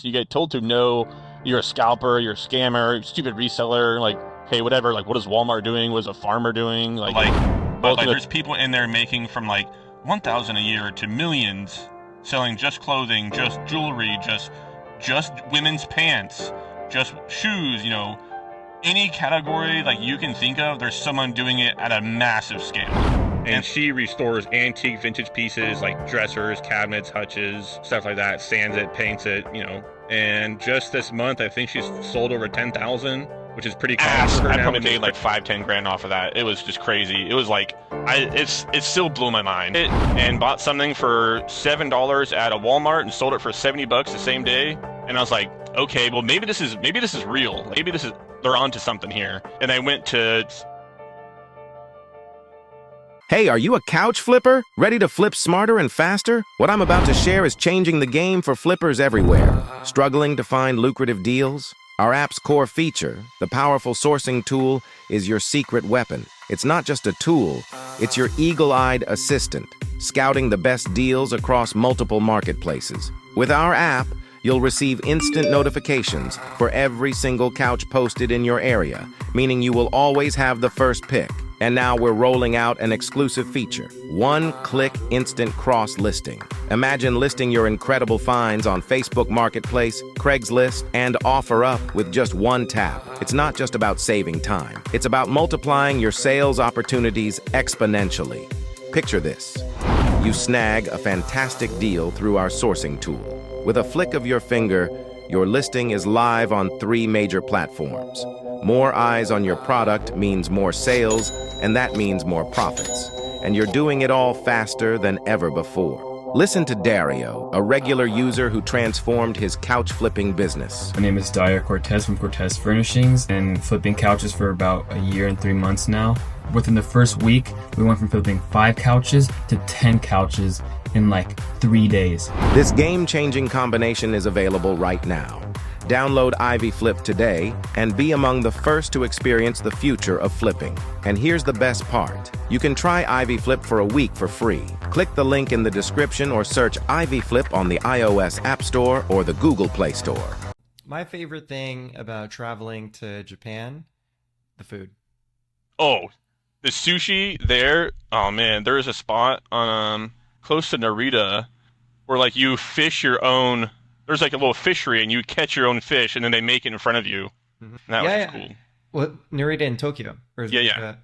You get told to no, you're a scalper, you're a scammer, stupid reseller, like, hey, whatever, like, what is Walmart doing? What is a farmer doing? But there's people in there making from like 1,000 a year to millions, selling just clothing, just jewelry, just women's pants, just shoes, any category like you can think of, there's someone doing it at a massive scale. And she restores antique vintage pieces like dressers, cabinets, hutches, stuff like that, sands it, paints it, And just this month, I think she's sold over 10,000, which is pretty common for her now. I probably made like 5-10 grand off of that. It was just crazy. It was like, it still blew my mind. And bought something for $7 at a Walmart and sold it for $70 the same day. And I was like, okay, well maybe this is real. Maybe they're onto something here. And I went to. Hey, are you a couch flipper? Ready to flip smarter and faster? What I'm about to share is changing the game for flippers everywhere. Struggling to find lucrative deals? Our app's core feature, the powerful sourcing tool, is your secret weapon. It's not just a tool, it's your eagle-eyed assistant, scouting the best deals across multiple marketplaces. With our app, you'll receive instant notifications for every single couch posted in your area, meaning you will always have the first pick. And now we're rolling out an exclusive feature, one-click instant cross-listing. Imagine listing your incredible finds on Facebook Marketplace, Craigslist, and OfferUp with just one tap. It's not just about saving time. It's about multiplying your sales opportunities exponentially. Picture this. You snag a fantastic deal through our sourcing tool. With a flick of your finger, your listing is live on 3 major platforms. More eyes on your product means more sales, and that means more profits. And you're doing it all faster than ever before. Listen to Dario, a regular user who transformed his couch flipping business. My name is Dario Cortez from Cortez Furnishings, and flipping couches for about a year and 3 months now. Within the first week, we went from flipping 5 couches to 10 couches in like 3 days. This game-changing combination is available right now. Download Ivy Flip today and be among the first to experience the future of flipping. And here's the best part. You can try Ivy Flip for a week for free. Click the link in the description or search Ivy Flip on the iOS App Store or the Google Play Store. My favorite thing about traveling to Japan, the food. Oh, the sushi there. Oh man, there is a spot on close to Narita where like you fish your own. There's like a little fishery and you catch your own fish and then they make it in front of you. Mm-hmm. That was cool. Well, Narita in Tokyo. Or is yeah.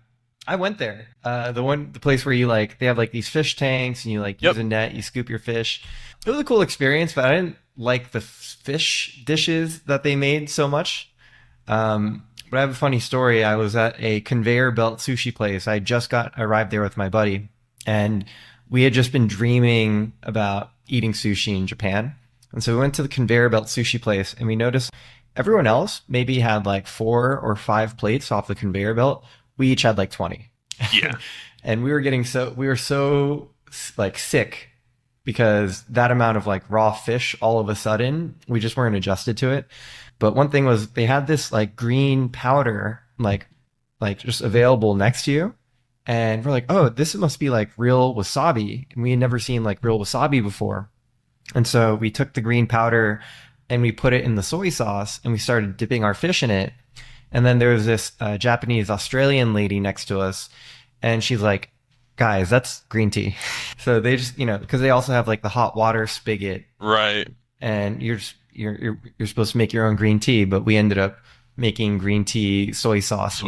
I went there. The place where you they have like these fish tanks and you use a net, you scoop your fish. It was a cool experience, but I didn't like the fish dishes that they made so much. But I have a funny story. I was at a conveyor belt sushi place. I just arrived there with my buddy, and we had just been dreaming about eating sushi in Japan. And so we went to the conveyor belt sushi place, and we noticed everyone else maybe had like 4 or 5 plates off the conveyor belt. We each had like 20. Yeah. And we were so like sick because that amount of like raw fish, all of a sudden, we just weren't adjusted to it. But one thing was they had this like green powder, like just available next to you. And we're like, oh, this must be like real wasabi. And we had never seen like real wasabi before. And so we took the green powder and we put it in the soy sauce and we started dipping our fish in it. And then there was this Japanese Australian lady next to us, and she's like, guys, that's green tea. So they just, because they also have like the hot water spigot. Right. And you're supposed to make your own green tea, but we ended up making green tea soy sauce,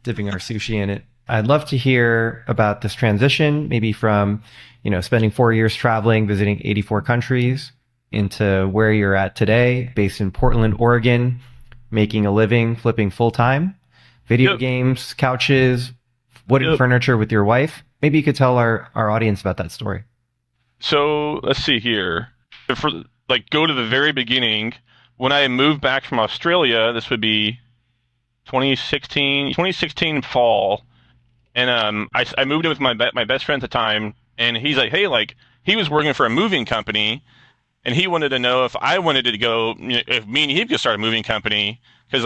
dipping our sushi in it. I'd love to hear about this transition, maybe from, spending 4 years traveling, visiting 84 countries, into where you're at today, based in Portland, Oregon, making a living, flipping full-time, video games, couches, wooden furniture with your wife. Maybe you could tell our audience about that story. So let's see here. Go to the very beginning. When I moved back from Australia, this would be 2016 fall. And I moved in with my best friend at the time, and he's like, hey, he was working for a moving company, and he wanted to know if I wanted to go, if me and he could start a moving company, because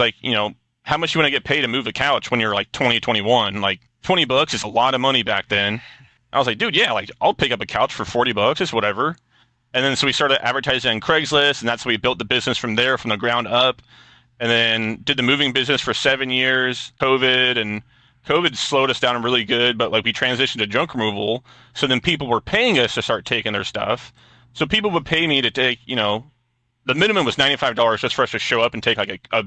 how much you want to get paid to move a couch when you're like 20, 21? Like $20 is a lot of money back then. I was like, dude, yeah, I'll pick up a couch for $40. It's whatever. And then so we started advertising on Craigslist, and that's how we built the business from there, from the ground up. And then did the moving business for 7 years, COVID slowed us down really good, but like we transitioned to junk removal. So then people were paying us to start taking their stuff. So people would pay me to take, the minimum was $95 just for us to show up and take like a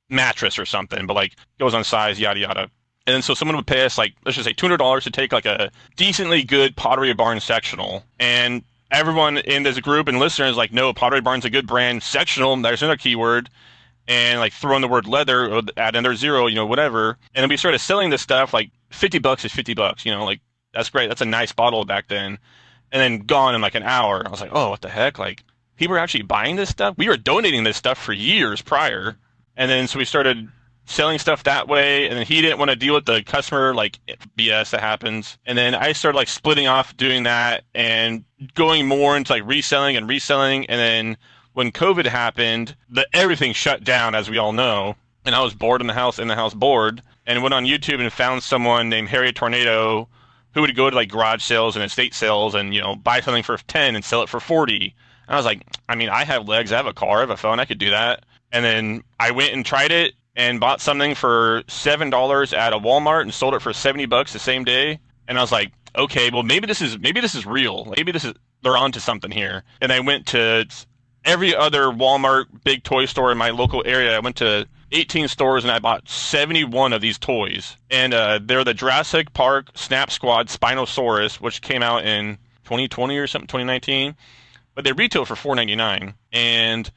mattress or something, but like goes on size, yada, yada. And then so someone would pay us like, let's just say $200 to take like a decently good Pottery Barn sectional. And everyone in this group and listeners like, no, Pottery Barn's a good brand. Sectional, there's another keyword. And like throw in the word leather or add another zero, whatever. And then we started selling this stuff like $50 is $50, like that's great. That's a nice bottle back then. And then gone in like an hour. I was like, oh, what the heck? Like people are actually buying this stuff. We were donating this stuff for years prior. And then so we started selling stuff that way. And then he didn't want to deal with the customer like BS that happens. And then I started like splitting off doing that and going more into like reselling. And then when COVID happened, everything shut down, as we all know, and I was bored in the house bored, and went on YouTube and found someone named Harry Tornado who would go to like garage sales and estate sales and, buy something for 10 and sell it for 40. And I was like, I mean, I have legs, I have a car, I have a phone, I could do that. And then I went and tried it and bought something for $7 at a Walmart and sold it for $70 the same day. And I was like, okay, well maybe this is real. Maybe they're onto something here. And I went to every other Walmart big toy store in my local area. I went to 18 stores and I bought 71 of these toys. And they're the Jurassic Park Snap Squad Spinosaurus, which came out in 2020 or something, 2019. But they retail for $4.99. And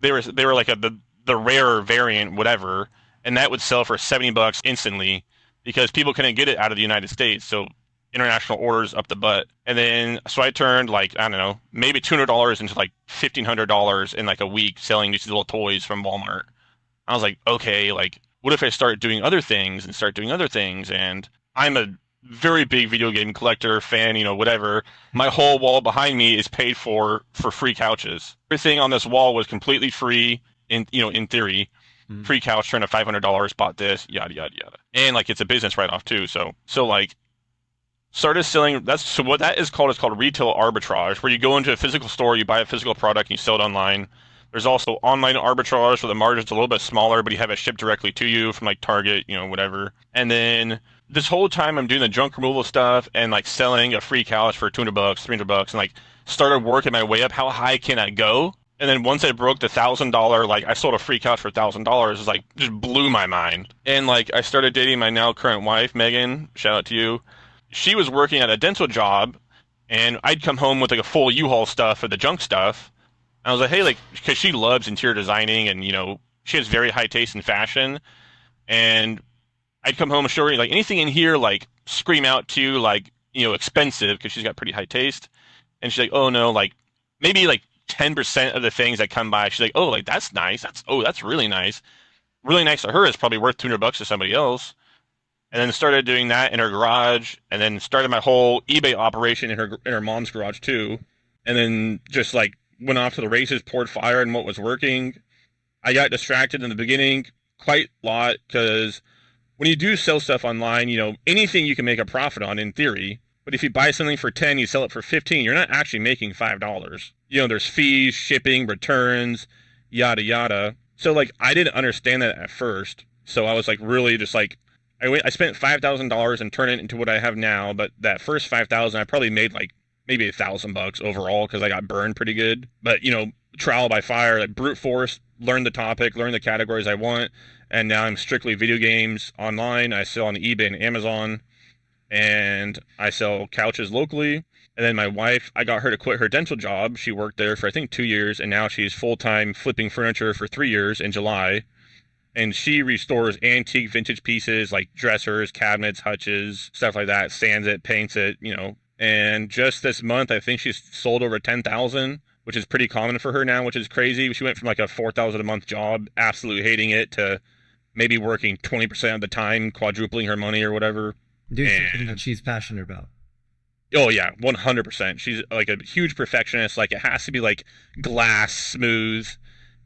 they were like the rare variant, whatever. And that would sell for $70 instantly because people couldn't get it out of the United States. So international orders up the butt. And then so I turned like, I don't know, maybe $200 into like $1,500 in like a week selling these little toys from Walmart. I was like, okay, like what if I start doing other things? And I'm a very big video game collector, fan, whatever. My whole wall behind me is paid for free couches. Everything on this wall was completely free in theory. Free couch, turned to $500, bought this, yada, yada, yada. And like, it's a business write-off too. So like, started selling. What that is called retail arbitrage, where you go into a physical store, you buy a physical product, and you sell it online. There's also online arbitrage where the margin's a little bit smaller, but you have it shipped directly to you from like Target, whatever. And then this whole time I'm doing the junk removal stuff and like selling a free couch for $200, $300, and like started working my way up. How high can I go? And then once I broke the $1,000, like I sold a free couch for $1,000, it's like just blew my mind. And like I started dating my now current wife, Megan. Shout out to you. She was working at a dental job, and I'd come home with like a full U-Haul stuff of the junk stuff. And I was like, hey, like, because she loves interior designing and, she has very high taste in fashion. And I'd come home and show her, like, anything in here, like, scream out to, like, expensive, because she's got pretty high taste. And she's like, oh, no, like, maybe, like, 10% of the things that come by, she's like, oh, like, that's nice. That's really nice. Really nice to her is probably worth $200 to somebody else. And then started doing that in her garage, and then started my whole eBay operation in her mom's garage too. And then just like went off to the races, poured fire in what was working. I got distracted in the beginning quite a lot because when you do sell stuff online, anything you can make a profit on in theory. But if you buy something for 10, you sell it for 15, you're not actually making $5. There's fees, shipping, returns, yada yada. So like I didn't understand that at first. So I was like really just like I spent $5,000 and turned it into what I have now, but that first $5,000 I probably made like maybe $1,000 overall because I got burned pretty good. But trial by fire, like brute force, learn the topic, learn the categories I want, and now I'm strictly video games online. I sell on eBay and Amazon, and I sell couches locally. And then my wife, I got her to quit her dental job. She worked there for I think 2 years, and now she's full-time flipping furniture for 3 years in July. And she restores antique vintage pieces like dressers, cabinets, hutches, stuff like that, sands it, paints it, And just this month, I think she's sold over 10,000, which is pretty common for her now, which is crazy. She went from like a 4,000 a month job, absolutely hating it, to maybe working 20% of the time, quadrupling her money or whatever. Doing something that she's passionate about. Oh yeah, 100%. She's like a huge perfectionist. Like it has to be like glass smooth.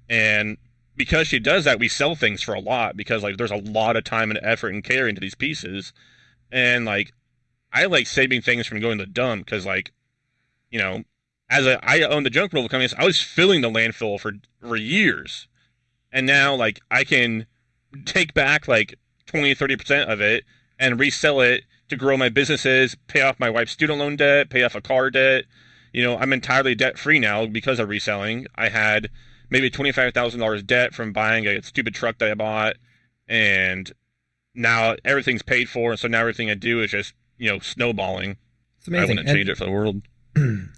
And because she does that, we sell things for a lot because like there's a lot of time and effort and care into these pieces. And like I like saving things from going to the dump because like I own the junk removal company, so I was filling the landfill for years. And now like I can take back like 20-30% of it and resell it to grow my businesses, pay off my wife's student loan debt, pay off a car debt. I'm entirely debt free now because of reselling. I had maybe $25,000 debt from buying a stupid truck that I bought, and now everything's paid for, and so now everything I do is just snowballing. It's I amazing. wouldn't change it for the world.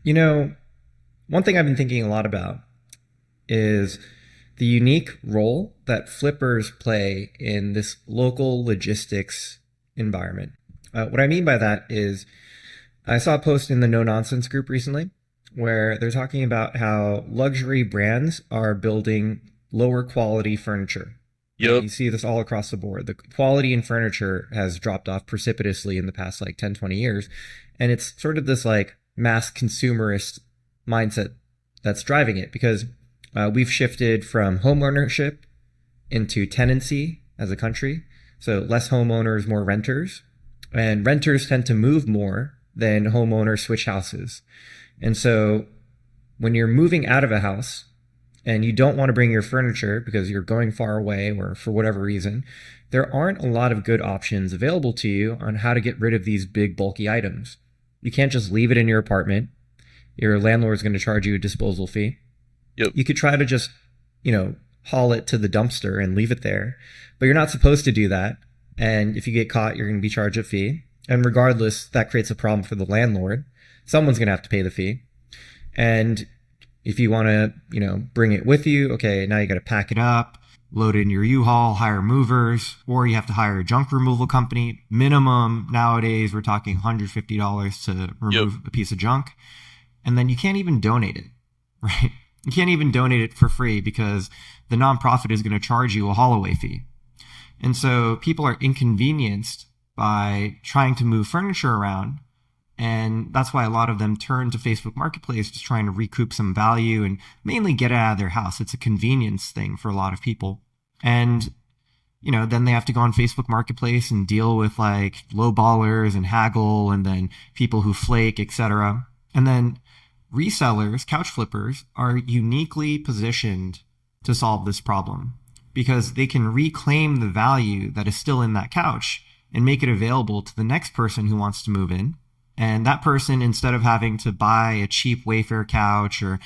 You know, one thing I've been thinking a lot about is the unique role that flippers play in this local logistics environment. What I mean by that is I saw a post in the No Nonsense group recently where they're talking about how luxury brands are building lower quality furniture. Yep. You see this all across the board. The quality in furniture has dropped off precipitously in the past like 10, 20 years. And it's sort of this like mass consumerist mindset that's driving it, because we've shifted from home ownership into tenancy as a country. So less homeowners, more renters. And renters tend to move more than homeowners switch houses. And so when you're moving out of a house and you don't want to bring your furniture because you're going far away or for whatever reason, there aren't a lot of good options available to you on how to get rid of these big bulky items. You can't just leave it in your apartment. Your landlord's going to charge you a disposal fee. Yep. You could try to just, haul it to the dumpster and leave it there, but you're not supposed to do that. And if you get caught, you're going to be charged a fee. And regardless, that creates a problem for the landlord. Someone's going to have to pay the fee. And if you want to, bring it with you, okay, now you got to pack it up, load it in your U-Haul, hire movers, or you have to hire a junk removal company. Minimum nowadays, we're talking $150 to remove a piece of junk. And then you can't even donate it, right? You can't even donate it for free because the nonprofit is going to charge you a haul away fee. And so people are inconvenienced by trying to move furniture around. And that's why a lot of them turn to Facebook Marketplace, just trying to recoup some value and mainly get it out of their house. It's a convenience thing for a lot of people. And, then they have to go on Facebook Marketplace and deal with like low ballers and haggle and then people who flake, etc. And then resellers, couch flippers, are uniquely positioned to solve this problem because they can reclaim the value that is still in that couch and make it available to the next person who wants to move in. And that person, instead of having to buy a cheap Wayfair couch or,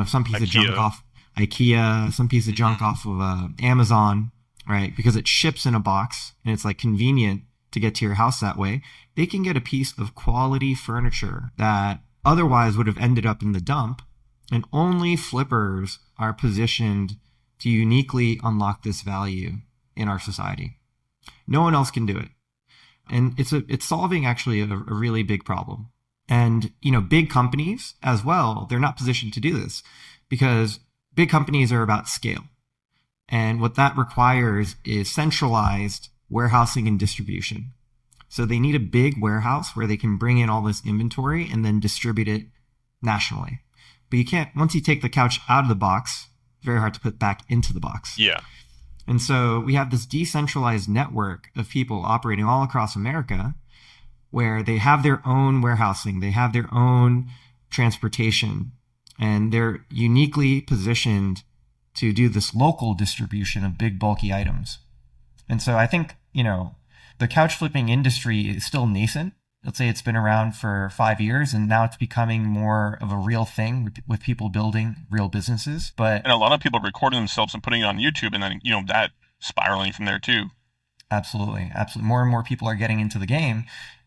some piece of junk off IKEA, some piece of junk off of Amazon, right? Because it ships in a box and it's like convenient to get to your house that way. They can get a piece of quality furniture that otherwise would have ended up in the dump. And only flippers are positioned to uniquely unlock this value in our society. No one else can do it. And it's solving actually a really big problem. And, big companies as well, they're not positioned to do this because big companies are about scale. And what that requires is centralized warehousing and distribution. So they need a big warehouse where they can bring in all this inventory and then distribute it nationally. But you can't, once you take the couch out of the box, it's very hard to put back into the box. Yeah. And so we have this decentralized network of people operating all across America where they have their own warehousing, they have their own transportation, and they're uniquely positioned to do this local distribution of big bulky items. And so I think, the couch flipping industry is still nascent. Let's say it's been around for 5 years and now it's becoming more of a real thing with people building real businesses. And a lot of people recording themselves and putting it on YouTube and then, that spiraling from there too. Absolutely. More and more people are getting into the game,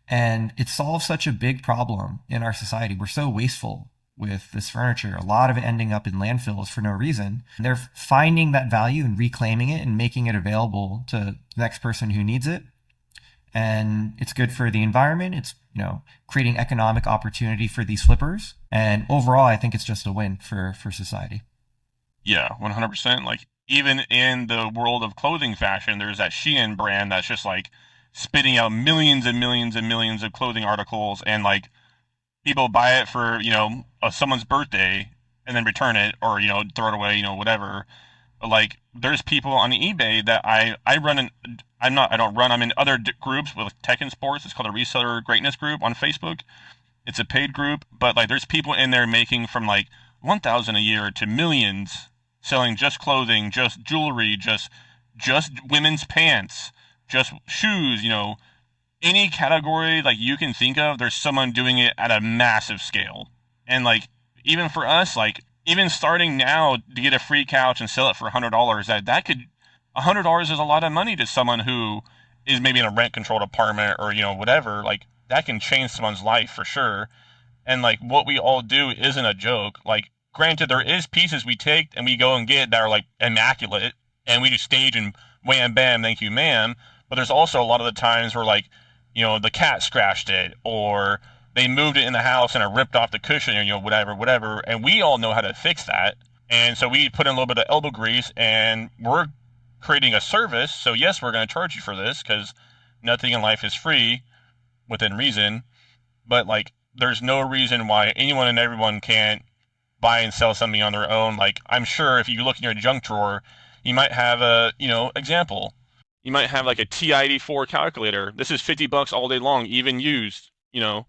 and it solves such a big problem in our society. We're so wasteful with this furniture, a lot of it ending up in landfills for no reason. They're finding that value and reclaiming it and making it available to the next person who needs it. And it's good for the environment. It's, creating economic opportunity for these flippers. And overall, I think it's just a win for society. Yeah, 100%. Like, even in the world of clothing fashion, there's that Shein brand that's just like spitting out millions and millions and millions of clothing articles, and like people buy it for, someone's birthday and then return it or, throw it away, whatever. But like, there's people on eBay that I run in. I'm in other groups with tech and sports. It's called a Reseller Greatness group on Facebook. It's a paid group, but like there's people in there making from like 1,000 a year to millions, selling just clothing, just jewelry, just women's pants, just shoes, any category like you can think of, there's someone doing it at a massive scale. And like even for us, like even starting now to get a free couch and sell it for $100, that could $100 is a lot of money to someone who is maybe in a rent controlled apartment or whatever. Like that can change someone's life for sure. And like what we all do isn't a joke. Like granted, there is pieces we take and we go and get that are like immaculate, and we just stage and wham bam, thank you ma'am. But there's also a lot of the times where like the cat scratched it, or they moved it in the house and it ripped off the cushion, or whatever. And we all know how to fix that. And so we put in a little bit of elbow grease, and we're creating a service. So yes, we're going to charge you for this because nothing in life is free within reason. But like, there's no reason why anyone and everyone can't buy and sell something on their own. Like, I'm sure if you look in your junk drawer, you might have a, example. You might have like a TI-84 calculator. This is $50 all day long, even used, And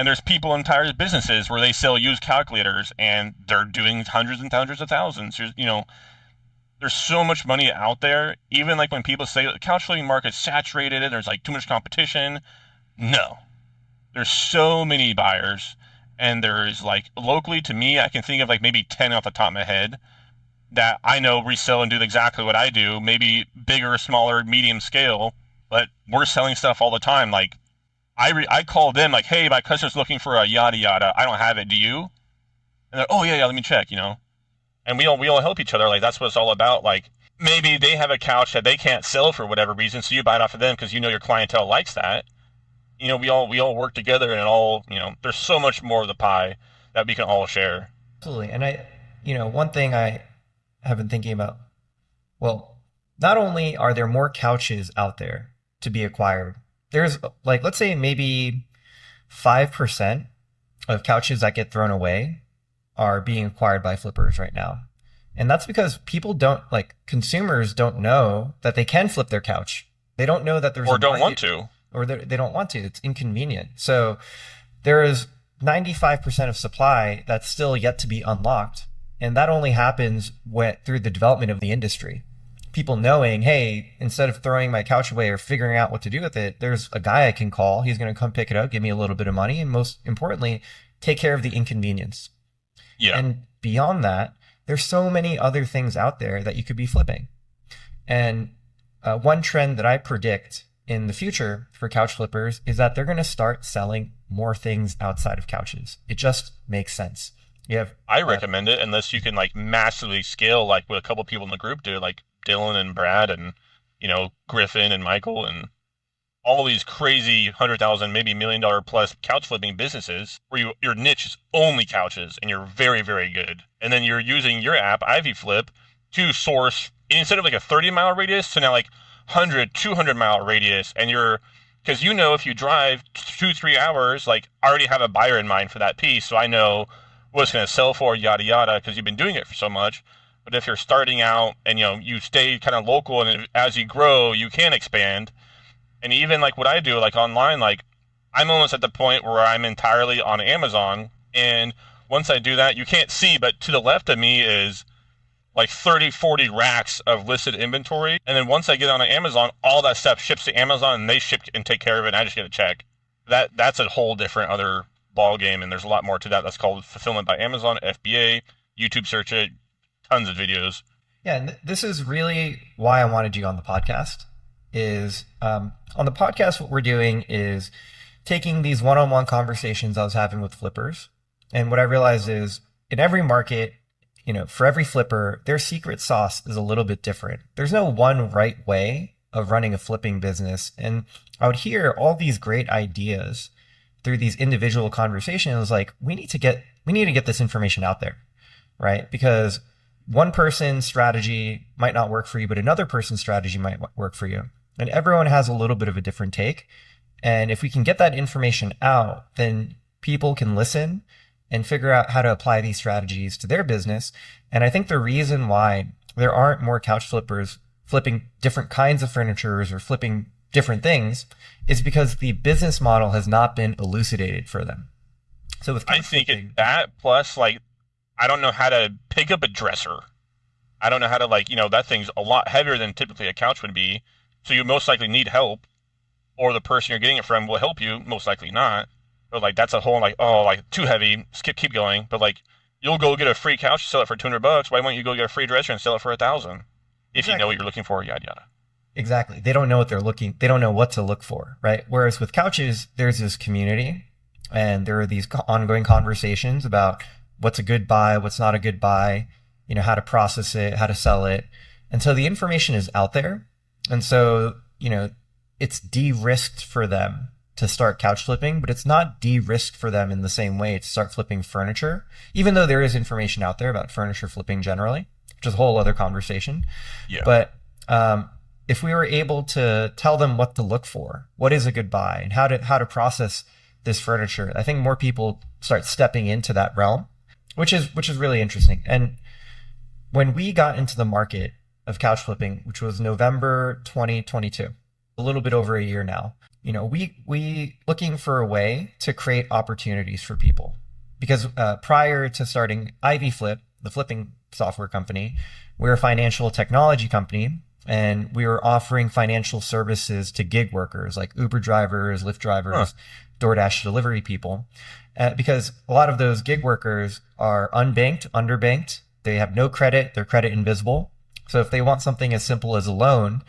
there's people in entire businesses where they sell used calculators and they're doing hundreds and hundreds of thousands. There's so much money out there. Even like when people say the couch flipping market's saturated and there's like too much competition. No. There's so many buyers, and there's like locally to me, I can think of like maybe 10 off the top of my head that I know resell and do exactly what I do, maybe bigger, smaller, medium scale, but we're selling stuff all the time. Like I call them like, hey, my customer's looking for a yada yada. I don't have it. Do you? And they're, oh yeah, let me check, And we all help each other. Like that's what it's all about. Like maybe they have a couch that they can't sell for whatever reason, so you buy it off of them because your clientele likes that. We all work together, and it all, there's so much more of the pie that we can all share. Absolutely. And one thing I have been thinking about, well, not only are there more couches out there to be acquired, there's like, let's say maybe 5% of couches that get thrown away are being acquired by flippers right now. And that's because consumers don't know that they can flip their couch. They don't know that there's or don't want to. Or they don't want to. It's inconvenient. So there is 95% of supply that's still yet to be unlocked. And that only happens through the development of the industry. People knowing, hey, instead of throwing my couch away or figuring out what to do with it, there's a guy I can call. He's going to come pick it up, give me a little bit of money, and most importantly, take care of the inconvenience. Yeah. And beyond that, there's so many other things out there that you could be flipping. And one trend that I predict in the future for couch flippers is that they're going to start selling more things outside of couches. It just makes sense. I recommend it unless you can like massively scale, like what a couple people in the group do, like Dylan and Brad and Griffin and Michael and all these crazy $100,000, maybe $1 million plus couch flipping businesses where your niche is only couches and you're very, very good. And then you're using your app, Ivy Flip, to source instead of like a 30-mile radius to now like 100, 200-mile radius. And because if you drive 2-3 hours, like I already have a buyer in mind for that piece. So I know what it's going to sell for, yada, yada, because you've been doing it for so much. But if you're starting out and, you stay kind of local, and as you grow, you can expand. And even like what I do, like online, like I'm almost at the point where I'm entirely on Amazon. And once I do that, you can't see, but to the left of me is like 30, 40 racks of listed inventory. And then once I get on Amazon, all that stuff ships to Amazon and they ship and take care of it. And I just get a check. That's a whole different other ball game. And there's a lot more to that. That's called Fulfillment by Amazon, FBA, YouTube search it, tons of videos. Yeah. And this is really why I wanted you on the podcast is, on the podcast, what we're doing is taking these one-on-one conversations I was having with flippers. And what I realized is in every market, for every flipper, their secret sauce is a little bit different. There's no one right way of running a flipping business. And I would hear all these great ideas through these individual conversations. Like we need to get this information out there, right? Because one person's strategy might not work for you, but another person's strategy might work for you. And everyone has a little bit of a different take. And if we can get that information out, then people can listen and figure out how to apply these strategies to their business. And I think the reason why there aren't more couch flippers flipping different kinds of furnitures or flipping different things is because the business model has not been elucidated for them. So with I couch think flipping, that plus like I don't know how to pick up a dresser. I don't know how to like that thing's a lot heavier than typically a couch would be. So you most likely need help, or the person you're getting it from will help you. Most likely not. But like that's a whole like like too heavy. Skip, keep going. But like you'll go get a free couch, sell it for $200. Why won't you go get a free dresser and sell it for 1,000? If you know what exactly. you're looking for, yada yada. Exactly. They don't know what they're looking, they don't know what to look for, right? Whereas with couches, there's this community and there are these ongoing conversations about what's a good buy, what's not a good buy, how to process it, how to sell it. And so the information is out there. And so, it's de-risked for them to start couch flipping, but it's not de-risked for them in the same way to start flipping furniture, even though there is information out there about furniture flipping generally, which is a whole other conversation. Yeah. But if we were able to tell them what to look for, what is a good buy, and how to process this furniture, I think more people start stepping into that realm, which is really interesting. And when we got into the market of couch flipping, which was November 2022, a little bit over a year now, we looking for a way to create opportunities for people, because prior to starting Ivy Flip, the flipping software company, we're a financial technology company, and we were offering financial services to gig workers like Uber drivers, Lyft drivers, DoorDash delivery people, because a lot of those gig workers are unbanked, underbanked. They have no credit. They're credit invisible. So if they want something as simple as a loan,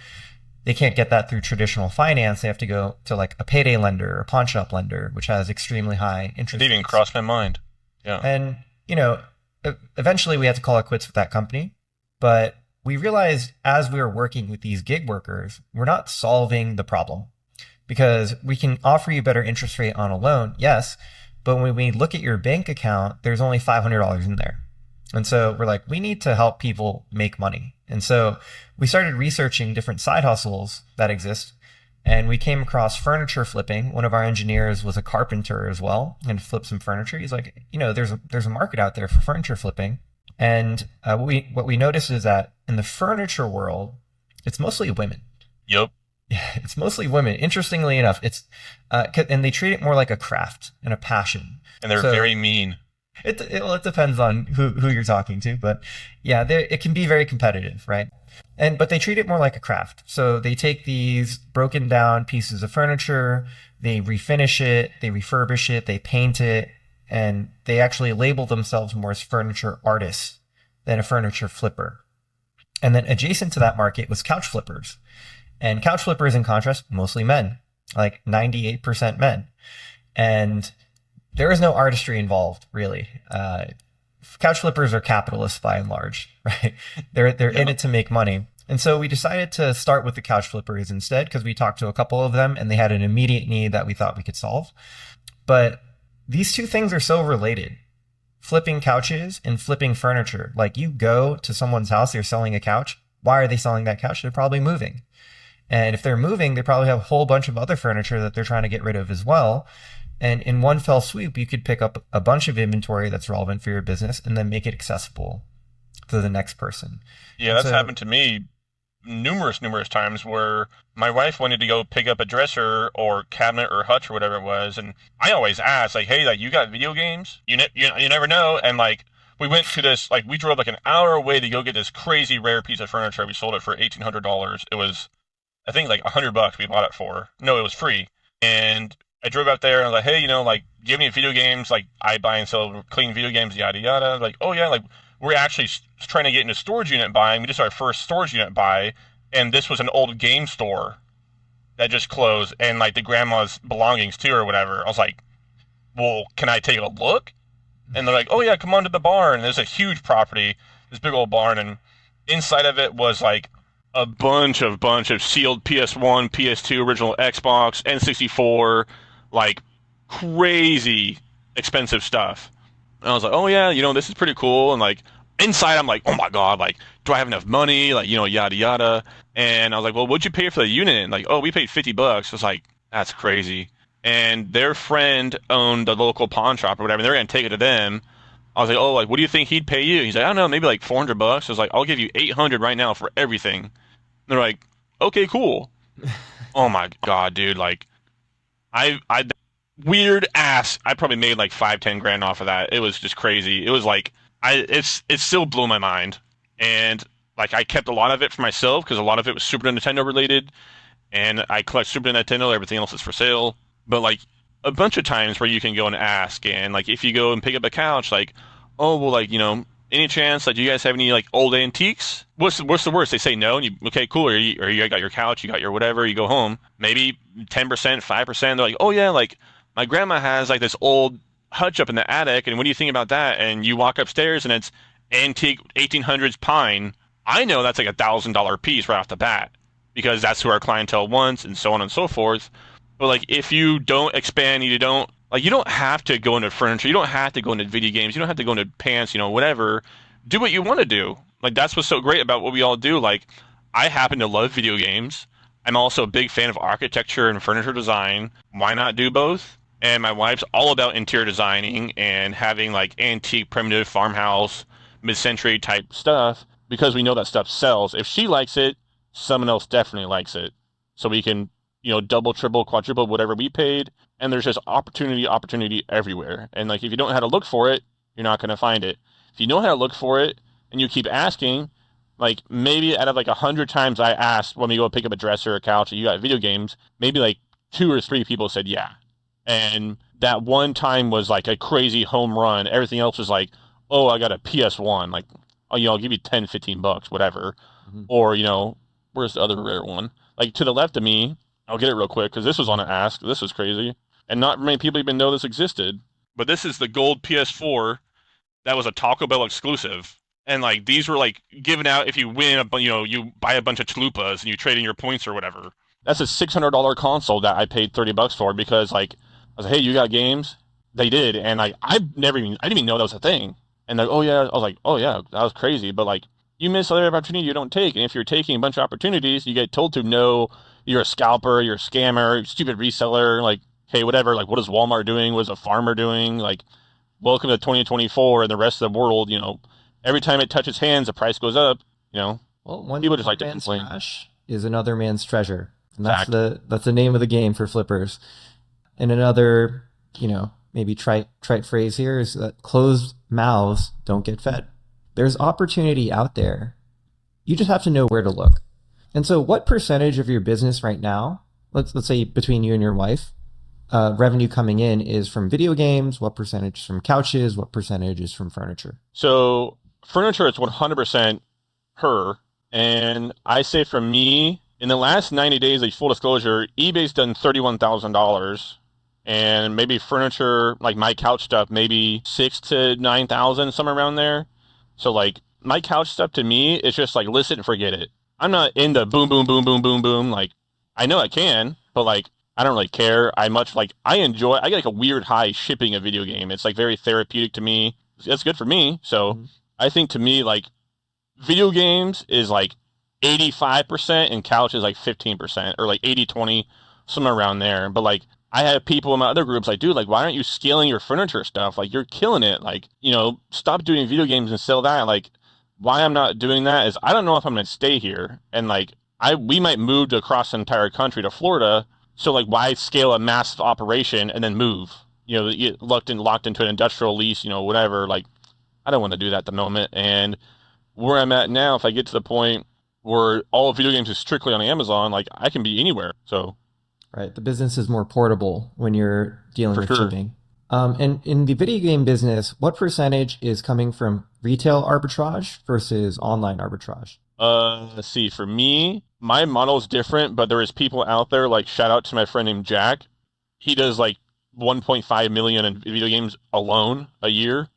they can't get that through traditional finance. They have to go to like a payday lender or a pawn shop lender, which has extremely high interest It even rates. crossed my mind. Yeah. And, eventually we had to call it quits with that company. But we realized as we were working with these gig workers, we're not solving the problem, because we can offer you better interest rate on a loan. Yes. But when we look at your bank account, there's only $500 in there. And so we're like, we need to help people make money. And so we started researching different side hustles that exist. And we came across furniture flipping. One of our engineers was a carpenter as well and flipped some furniture. He's like, there's a market out there for furniture flipping. And what we noticed is that in the furniture world, it's mostly women. Yep. Yeah, it's mostly women. Interestingly enough, it's and they treat it more like a craft and a passion. And they're very mean. It depends on who you're talking to, but yeah, it can be very competitive, right? But they treat it more like a craft. So they take these broken down pieces of furniture, they refinish it, they refurbish it, they paint it, and they actually label themselves more as furniture artists than a furniture flipper. And then adjacent to that market was couch flippers. And couch flippers, in contrast, mostly men, like 98% men. And there is no artistry involved, really. Couch flippers are capitalists by and large, right? They're in it to make money. And so we decided to start with the couch flippers instead, because we talked to a couple of them and they had an immediate need that we thought we could solve. But these two things are so related. Flipping couches and flipping furniture. Like, you go to someone's house, they're selling a couch. Why are they selling that couch? They're probably moving. And if they're moving, they probably have a whole bunch of other furniture that they're trying to get rid of as well. And in one fell swoop, you could pick up a bunch of inventory that's relevant for your business and then make it accessible to the next person. Yeah, that's happened to me numerous times where my wife wanted to go pick up a dresser or cabinet or hutch or whatever it was. And I always ask, like, hey, like, you got video games? You never know. And like, we went to this, like, we drove like an hour away to go get this crazy rare piece of furniture. We sold it for $1,800. It was, I think, like $100 we bought it for. No, it was free. And I drove out there and I was like, hey, like, do you have any video games? Like, I buy and sell clean video games, yada, yada. Like, oh, yeah, like, we're actually trying to get into storage unit buying. We just our first storage unit buy, and this was an old game store that just closed, and, like, the grandma's belongings, too, or whatever. I was like, well, can I take a look? And they're like, oh, yeah, come on to the barn. There's a huge property, this big old barn, and inside of it was, like, a bunch of sealed PS1, PS2, original Xbox, N64, like, crazy expensive stuff. And I was like, oh yeah, this is pretty cool. And like, inside I'm like, oh my God, like, do I have enough money? Like, yada, yada. And I was like, well, what'd you pay for the unit? And like, oh, we paid $50. I was like, that's crazy. And their friend owned the local pawn shop or whatever. And they were going to take it to them. I was like, oh, like, what do you think he'd pay you? He's like, I don't know, maybe like $400. I was like, I'll give you $800 right now for everything. And they're like, okay, cool. Oh my God, dude. Like, I weird ass. I probably made like 5-10 grand off of that. It was just crazy. It was like it still blew my mind. And like I kept a lot of it for myself because a lot of it was Super Nintendo related, and I collect Super Nintendo. Everything else is for sale. But like a bunch of times where you can go and ask, and like if you go and pick up a couch, like, oh well, like any chance like do you guys have any like old antiques? What's the worst? They say no, and you okay, cool. Or you got your couch, you got your whatever. You go home, maybe 10%, 5%. They're like, oh yeah, like my grandma has like this old hutch up in the attic, and what do you think about that? And you walk upstairs, and it's antique 1800s pine. I know that's like $1,000 piece right off the bat because that's who our clientele wants, and so on and so forth. But like if you don't expand, you don't have to go into furniture. You don't have to go into video games. You don't have to go into pants, whatever. Do what you want to do. Like that's what's so great about what we all do. Like I happen to love video games. I'm also a big fan of architecture and furniture design. Why not do both? And my wife's all about interior designing and having like antique, primitive farmhouse, mid-century type stuff because we know that stuff sells. If she likes it, someone else definitely likes it. So we can, double, triple, quadruple whatever we paid. And there's just opportunity everywhere. And like if you don't know how to look for it, you're not going to find it. If you know how to look for it and you keep asking, like maybe out of like 100 times I asked when we go pick up a dresser or a couch and you got video games, maybe like 2 or 3 people said yeah. And that one time was like a crazy home run. Everything else was like, oh, I got a PS1. Like, oh, I'll give you $10-15, whatever. Mm-hmm. Or, where's the other rare one? Like to the left of me, I'll get it real quick because this was on an ask. This was crazy. And not many people even know this existed. But this is the gold PS4 that was a Taco Bell exclusive. And like these were like given out if you win, you buy a bunch of chalupas and you trade in your points or whatever. That's a $600 console that I paid $30 for because like I was like, hey, you got games? They did, and like I didn't even know that was a thing. And like, oh yeah, I was like, oh yeah, that was crazy. But like, you miss other opportunity you don't take, and if you're taking a bunch of opportunities, you get told to no, you're a scalper, you're a scammer, stupid reseller. Like, hey, whatever. Like, what is Walmart doing? What is a farmer doing? Like, welcome to 2024 and the rest of the world. Every time it touches hands, the price goes up. Well, people just like to complain. Trash is another man's treasure, and that's the name of the game for flippers. And another, maybe trite phrase here is that closed mouths don't get fed. There's opportunity out there. You just have to know where to look. And so what percentage of your business right now, let's say between you and your wife, revenue coming in is from video games? What percentage is from couches? What percentage is from furniture? So furniture is 100% her. And I say for me, in the last 90 days, like full disclosure, eBay's done $31,000. And maybe furniture, like my couch stuff, maybe 6,000 to 9,000, somewhere around there. So like my couch stuff to me, it's just like listen and forget it. I'm not into boom, boom, boom, boom, boom, boom. Like I know I can, but like I don't really care. I get like a weird high shipping a video game. It's like very therapeutic to me. It's good for me. So I think to me, like video games is like 85% and couch is like 15% or like 80-20, somewhere around there. But like I have people in my other groups like, dude, like, why aren't you scaling your furniture stuff? Like, you're killing it. Like, stop doing video games and sell that. Like, why I'm not doing that is I don't know if I'm going to stay here. And like, we might move across the entire country to Florida. So like, why scale a massive operation and then move? Get locked into an industrial lease, whatever. Like, I don't want to do that at the moment. And where I'm at now, if I get to the point where all video games is strictly on Amazon, like I can be anywhere. So. Right. The business is more portable when you're dealing with shipping. And in the video game business, what percentage is coming from retail arbitrage versus online arbitrage? Let's see. For me, my model is different, but there is people out there, like shout out to my friend named Jack. He does like 1.5 million in video games alone a year.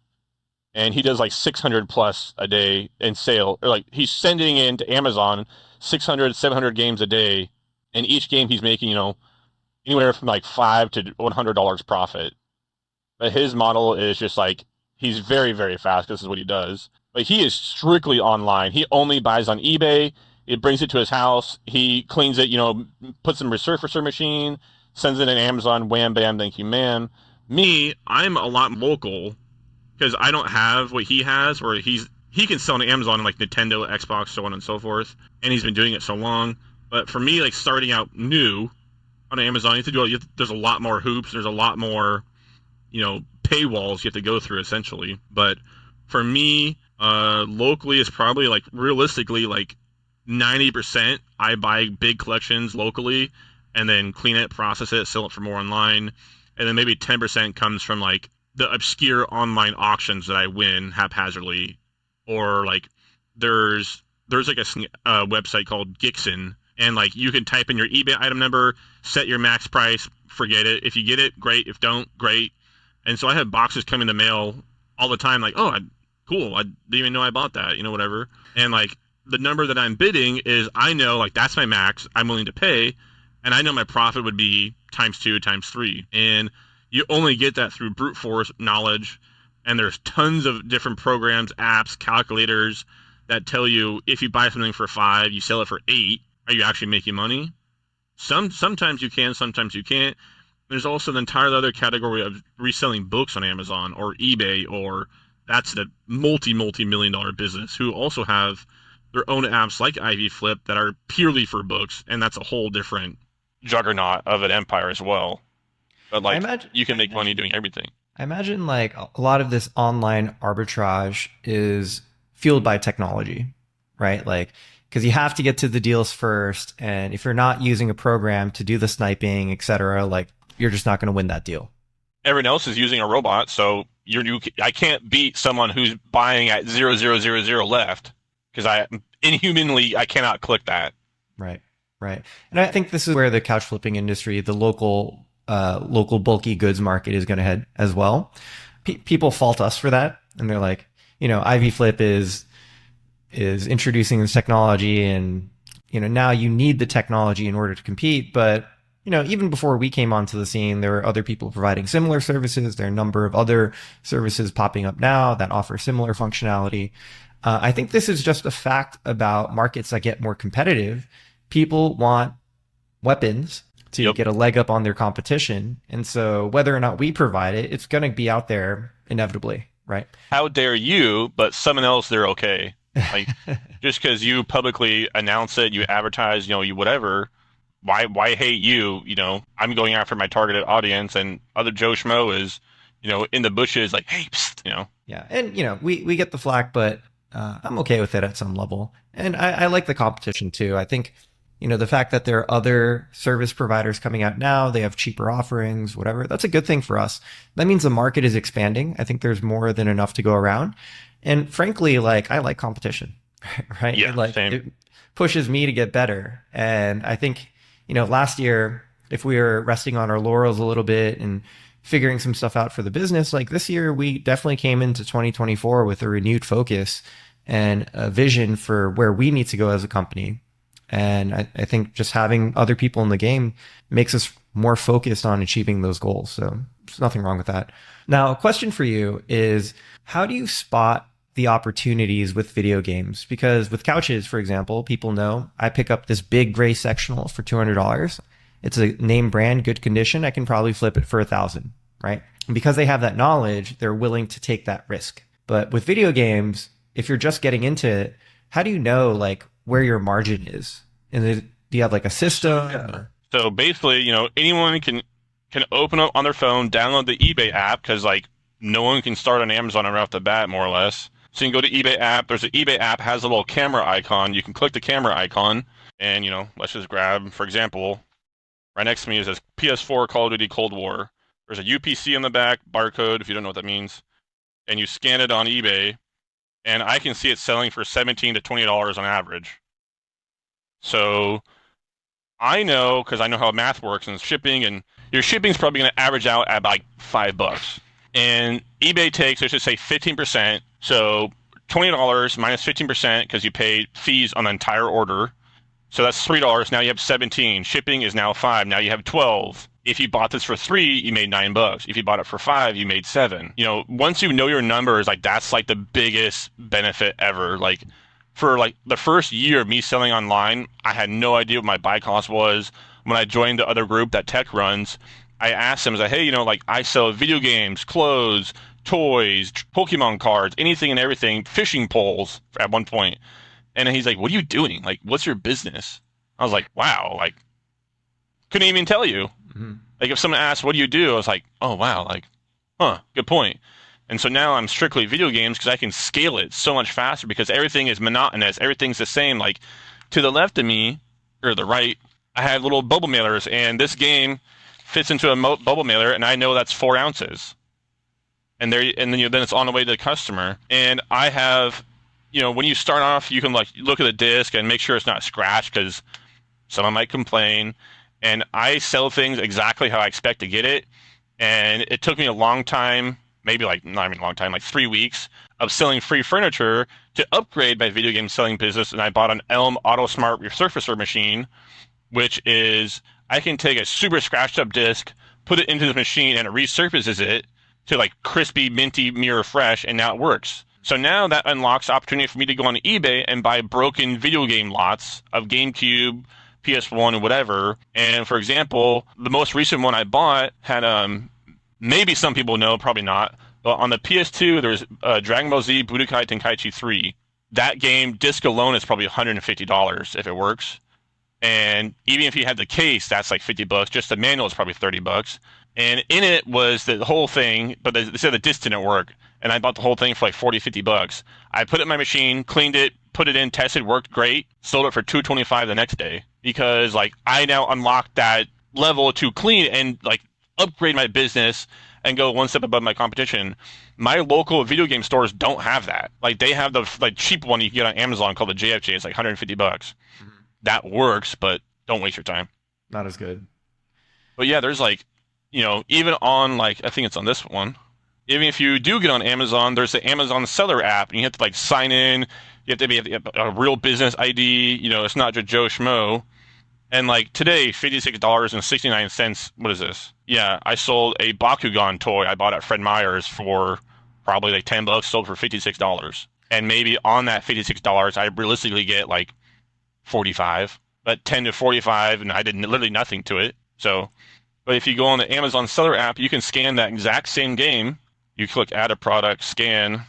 And he does like 600 plus a day in sale. Or like he's sending in to Amazon 600, 700 games a day. And each game he's making, anywhere from like $5 to $100 profit. But his model is just like, he's very, very fast. This is what he does. But he is strictly online. He only buys on eBay. It brings it to his house. He cleans it, puts some resurfacer machine, sends it in Amazon, wham, bam, thank you, ma'am. Me, I'm a lot local because I don't have what he has where he can sell on Amazon like Nintendo, Xbox, so on and so forth. And he's been doing it so long. But for me, like starting out new, on Amazon. You have to do. There's a lot more hoops. There's a lot more, paywalls you have to go through essentially. But for me, locally is probably like realistically like 90%. I buy big collections locally, and then clean it, process it, sell it for more online, and then maybe 10% comes from like the obscure online auctions that I win haphazardly, or like there's like a website called Gixin, and like you can type in your eBay item number, set your max price, forget it. If you get it, great. If don't, great. And so I have boxes come in the mail all the time, like, oh, cool. I didn't even know I bought that, whatever. And like the number that I'm bidding is, I know like that's my max I'm willing to pay, and I know my profit would be times 2, times 3. And you only get that through brute force knowledge. And there's tons of different programs, apps, calculators that tell you if you buy something for 5, you sell it for 8, are you actually making money? Sometimes you can, sometimes you can't. There's also the entire other category of reselling books on Amazon or eBay, or that's the multi-million-dollar business, who also have their own apps like Ivy Flip that are purely for books, and that's a whole different juggernaut of an empire as well. But like, you can make money doing everything. I imagine like a lot of this online arbitrage is fueled by technology, right? Like, because you have to get to the deals first, and if you're not using a program to do the sniping, etc., like you're just not going to win that deal. Everyone else is using a robot, so I can't beat someone who's buying at 0.000 left, because I cannot click that. Right. And I think this is where the couch flipping industry, the local bulky goods market, is going to head as well. People fault us for that, and they're like, Ivy Flip is introducing this technology, and now you need the technology in order to compete. But even before we came onto the scene, there were other people providing similar services. There are a number of other services popping up now that offer similar functionality. I think this is just a fact about markets that get more competitive. People want weapons to get a leg up on their competition. And so whether or not we provide it, it's going to be out there inevitably, right? How dare you, but someone else, they're okay. Like, just because you publicly announce it, you advertise, you whatever, why hate you? I'm going after my targeted audience, and other Joe Schmo is, in the bushes like, hey, psst, Yeah. And, we get the flack, but I'm okay with it at some level. And I like the competition too. I think, the fact that there are other service providers coming out now, they have cheaper offerings, whatever, that's a good thing for us. That means the market is expanding. I think there's more than enough to go around. And frankly, like, I like competition, right? Yeah, like, same. It pushes me to get better. And I think, last year, if we were resting on our laurels a little bit and figuring some stuff out for the business, like this year, we definitely came into 2024 with a renewed focus and a vision for where we need to go as a company. And I think just having other people in the game makes us more focused on achieving those goals. So there's nothing wrong with that. Now, a question for you is, how do you spot the opportunities with video games? Because with couches, for example, people know I pick up this big gray sectional for $200. It's a name brand, good condition. I can probably flip it for $1,000, right? And because they have that knowledge, they're willing to take that risk. But with video games, if you're just getting into it, how do you know like where your margin is? And do you have like a system? Yeah. So basically, anyone can open up on their phone, download the eBay app, because like no one can start on Amazon right off the bat, more or less. So you can go to eBay app. There's an eBay app, has a little camera icon. You can click the camera icon, and let's just grab, for example, right next to me is this PS4 Call of Duty Cold War. There's a UPC in the back, barcode, if you don't know what that means, and you scan it on eBay, and I can see it selling for $17 to $20 on average. So I know, because I know how math works and shipping, and your shipping's probably going to average out at like $5. And eBay takes, let's just say 15%. So $20 minus 15% because you pay fees on the entire order. So that's $3. Now you have 17. Shipping is now 5. Now you have 12. If you bought this for 3, you made $9. If you bought it for 5, you made 7. Once you know your numbers, like that's like the biggest benefit ever. Like for like the first year of me selling online, I had no idea what my buy cost was. When I joined the other group that Tech runs, I asked him, I was like, hey, like I sell video games, clothes, toys, Pokemon cards, anything and everything, fishing poles at one point. And he's like, what are you doing? Like, what's your business? I was like, wow, like couldn't even tell you. Mm-hmm. Like if someone asked, what do you do? I was like, oh, wow, like, huh, good point. And so now I'm strictly video games because I can scale it so much faster because everything is monotonous. Everything's the same. Like to the left of me, or the right, I have little bubble mailers, and this game fits into a bubble mailer, and I know that's 4 ounces. And then it's on the way to the customer. And I have, when you start off, you can like look at the disc and make sure it's not scratched because someone might complain. And I sell things exactly how I expect to get it. And it took me a long time, maybe like not even a long time, like 3 weeks of selling free furniture to upgrade my video game selling business. And I bought an Elm AutoSmart Resurfacer machine, which is I can take a super scratched up disc, put it into the machine, and it resurfaces it to like crispy, minty, mirror fresh, and now it works. So now that unlocks opportunity for me to go on eBay and buy broken video game lots of GameCube, PS1, and whatever. And for example, the most recent one I bought had maybe some people know, probably not, but on the PS2 there's Dragon Ball Z Budokai Tenkaichi 3. That game disc alone is probably $150 if it works. And even if you had the case, that's like $50. Just the manual is probably $30. And in it was the whole thing, but they said the disc didn't work. And I bought the whole thing for like $40-50. I put it in my machine, cleaned it, put it in, tested, worked great, sold it for $225 the next day. Because like I now unlocked that level to clean and like upgrade my business and go one step above my competition. My local video game stores don't have that. Like they have the like cheap one you can get on Amazon called the JFJ. It's like $150. Mm-hmm. That works, but don't waste your time. Not as good. But yeah, there's like, even on like, I think it's on this one. Even if you do get on Amazon, there's the Amazon Seller app, and you have to like sign in. You have to be a real business ID. It's not just Joe Schmo. And like today, $56.69. What is this? Yeah, I sold a Bakugan toy I bought at Fred Meyer's for probably like $10. Sold for $56. And maybe on that $56, I realistically get like 45, but 10 to 45, and I did literally nothing to it. So, but if you go on the Amazon Seller app, you can scan that exact same game. You click add a product, scan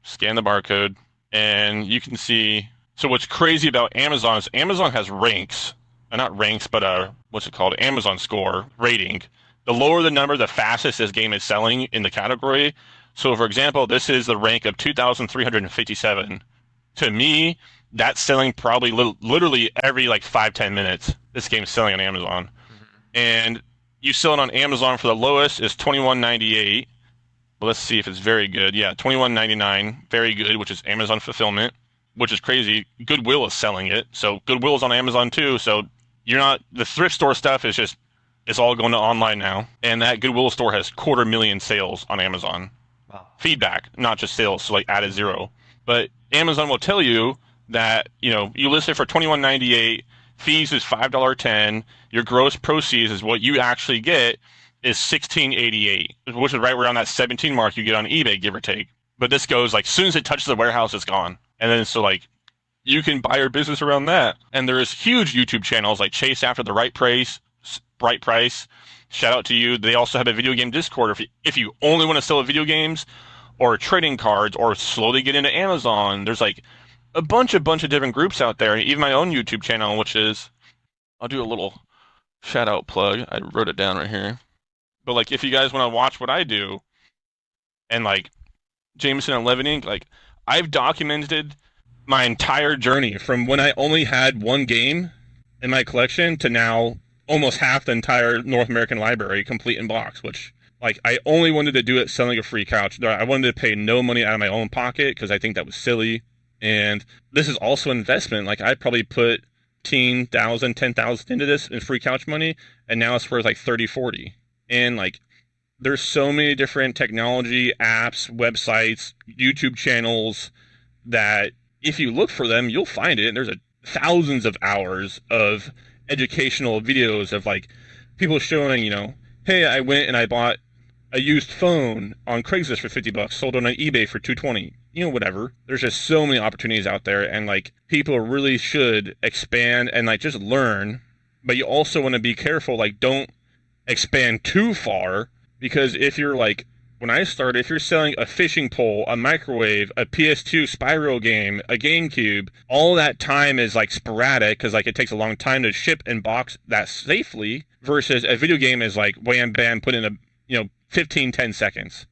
the barcode, and you can see. So what's crazy about Amazon is Amazon has ranks, not ranks, but what's it called? Amazon score rating. The lower the number, the fastest this game is selling in the category. So for example, this is the rank of 2,357. To me, that's selling probably literally every like 5-10 minutes. This game's selling on Amazon. Mm-hmm. And you sell it on Amazon for the lowest is $21.98. Well, let's see if it's very good. Yeah, $21.99, very good, which is Amazon fulfillment, which is crazy. Goodwill is selling it. So Goodwill is on Amazon too. So the thrift store stuff is just, it's all going to online now. And that Goodwill store has 250,000 sales on Amazon. Wow. Feedback, not just sales. So like added 0. But Amazon will tell you that, you list it for $21.98, fees is $5.10, your gross proceeds is what you actually get is $16.88, which is right around that 17 mark you get on eBay, give or take. But this goes like, as soon as it touches the warehouse, it's gone. And then so like, you can buy your business around that. And there's huge YouTube channels like Chase After the Right Price. Shout out to you. They also have a video game Discord. If you only want to sell video games or trading cards or slowly get into Amazon, there's like a bunch of different groups out there. Even my own YouTube channel, which is, I'll do a little shout out plug. I wrote it down right here. But like, if you guys want to watch what I do, and like Jameson 11 Inc., like I've documented my entire journey from when I only had one game in my collection to now almost half the entire North American library complete in box, which like I only wanted to do it selling a free couch. I wanted to pay no money out of my own pocket because I think that was silly. And this is also investment. Like I probably put $10,000 into this in free couch money, and now it's worth like 30, 40. And like, there's so many different technology apps, websites, YouTube channels that if you look for them, you'll find it. And there's thousands of hours of educational videos of like people showing, hey, I went and I bought a used phone on Craigslist for $50, sold it on eBay for $220. Whatever. There's just so many opportunities out there, and like people really should expand and like just learn. But you also want to be careful, like don't expand too far, because if you're like when I started, if you're selling a fishing pole, a microwave, a PS2 Spyro game, a GameCube, all that time is like sporadic because like it takes a long time to ship and box that safely versus a video game is like wham bam, put in a 10 seconds.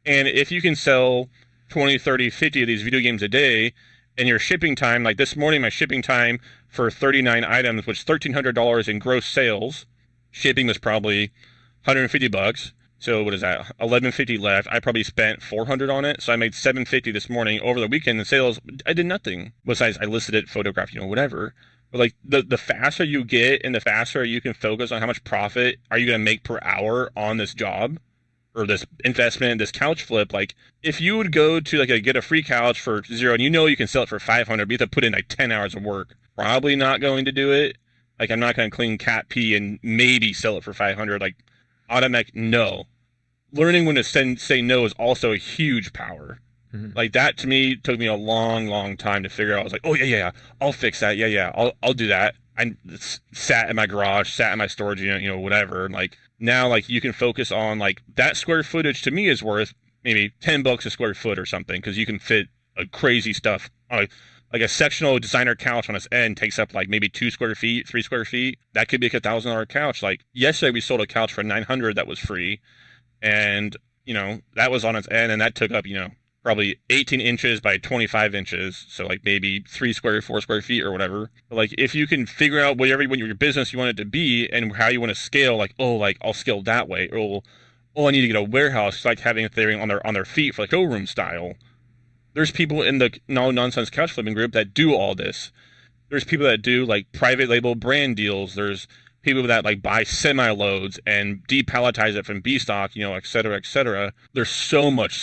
And if you can sell 20, 30, 50 of these video games a day and your shipping time, like this morning, my shipping time for 39 items was $1,300 in gross sales. Shipping was probably $150. So what is that? $1,150 left. I probably spent $400 on it. So I made $750 this morning. Over the weekend in sales, I did nothing. Besides, I listed it, photographed, whatever. But like the faster you get and the faster you can focus on how much profit are you going to make per hour on this job or this investment, this couch flip. Like if you would go to like get a free couch for $0 and you can sell it for $500, but you have to put in like 10 hours of work. Probably not going to do it. Like I'm not going to clean cat pee and maybe sell it for $500. Like automatic no. Learning when to say no is also a huge power. Mm-hmm. Like that to me took me a long time to figure out. I was like, oh yeah, I'll fix that. Yeah, I'll do that. I sat in my garage, sat in my storage unit, whatever. And like now, like you can focus on like that square footage to me is worth maybe $10 a square foot or something because you can fit a crazy stuff on like a sectional designer couch on its end takes up like maybe 2 square feet, 3 square feet. That could be like $1,000 couch. Like yesterday we sold a couch for $900 that was free. And, that was on its end and that took up, probably 18 inches by 25 inches. So like maybe 4 square feet or whatever. But like if you can figure out what your business you want it to be and how you want to scale, like, I'll scale that way. Or, I need to get a warehouse, like having a theory on their feet for like showroom style. There's people in the no nonsense couch flipping group that do all this. There's people that do like private label brand deals. There's people that like buy semi-loads and depalletize it from B stock, et cetera, et cetera. There's so much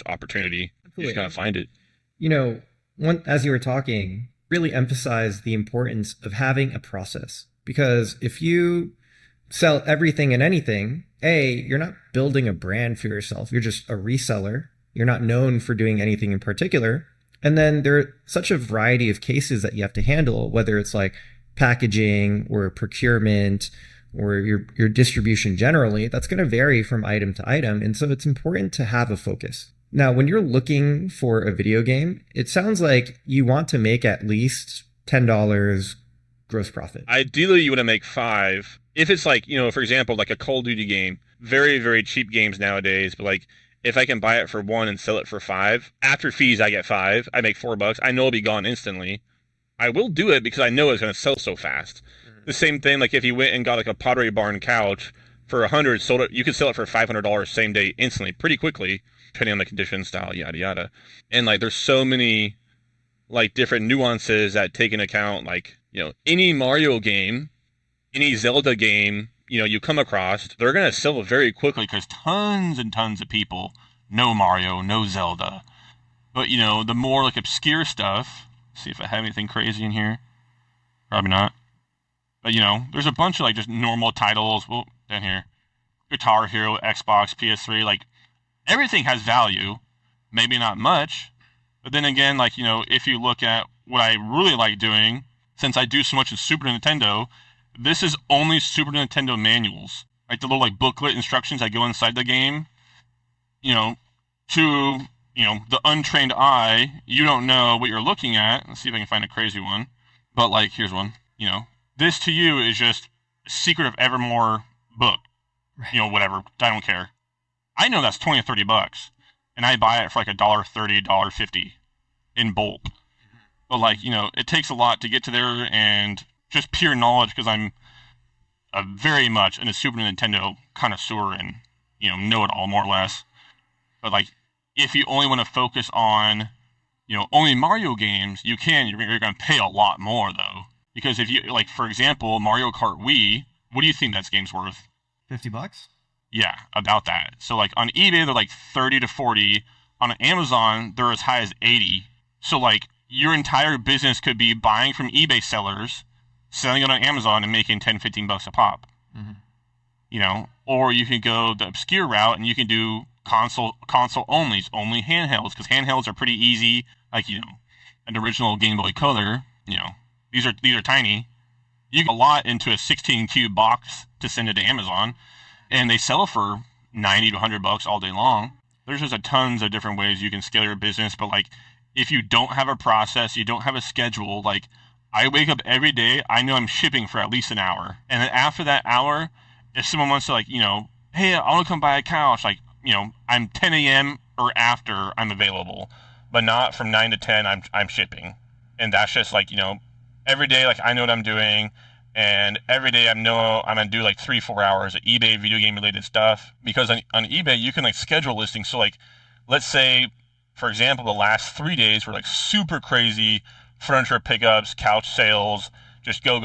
opportunity. Absolutely. You just gotta find it. As you were talking, really emphasize the importance of having a process. Because if you sell everything and anything, you're not building a brand for yourself. You're just a reseller. You're not known for doing anything in particular. And then there are such a variety of cases that you have to handle, whether it's like packaging or procurement or your distribution generally. That's going to vary from item to item. And so it's important to have a focus. Now, when you're looking for a video game, it sounds like you want to make at least $10 gross profit. Ideally, you want to make $5. If it's like, for example, like a Call of Duty game, very, very cheap games nowadays, but like if I can buy it for $1 and sell it for $5, after fees, I get $5. I make $4. I know it'll be gone instantly. I will do it because I know it's going to sell so fast. Mm-hmm. The same thing, like if you went and got like a Pottery Barn couch for $100, sold it, you could sell it for $500 same day instantly, pretty quickly, depending on the condition, style, yada yada. And like there's so many like different nuances that take into account, like any Mario game, any Zelda game, you come across, they're going to sell very quickly because tons and tons of people know Mario, know Zelda. But, the more like obscure stuff, see if I have anything crazy in here. Probably not. But, there's a bunch of like just normal titles. Well, down here. Guitar Hero, Xbox, PS3, like everything has value. Maybe not much. But then again, like, if you look at what I really like doing, since I do so much in Super Nintendo, this is only Super Nintendo manuals. Like the little like booklet instructions that go inside the game. To, the untrained eye, you don't know what you're looking at. Let's see if I can find a crazy one. But like, here's one. This to you is just Secret of Evermore book. Whatever. I don't care. I know that's $20 or $30. And I buy it for like $1.30, $1.50 in bulk. But like, it takes a lot to get to there and just pure knowledge because I'm very much a Super Nintendo connoisseur and, know it all more or less. But like, if you only want to focus on, only Mario games, you can. You're going to pay a lot more though. Because if you, like, for example, Mario Kart Wii, what do you think that game's worth? $50? Yeah, about that. So like on eBay, they're like 30 to 40. On Amazon, they're as high as 80. So like your entire business could be buying from eBay sellers, selling it on Amazon and making $10, $15 a pop. Mm-hmm. Or you can go the obscure route and you can do console onlys, only handhelds, because handhelds are pretty easy. Like, an original Game Boy Color, these are tiny. You get a lot into a 16 cube box to send it to Amazon, and they sell for $90 to $100 all day long. There's just a tons of different ways you can scale your business, but like if you don't have a process, you don't have a schedule, like I wake up every day, I know I'm shipping for at least an hour. And then after that hour, if someone wants to like, hey, I want to come buy a couch, like, I'm 10 a.m. or after I'm available, but not from 9 to 10, I'm shipping. And that's just like, every day, like I know what I'm doing. And every day I'm going to do like 3-4 hours of eBay video game related stuff, because on eBay, you can like schedule listings. So like, let's say, for example, the last 3 days were like super crazy furniture pickups, couch sales, just go,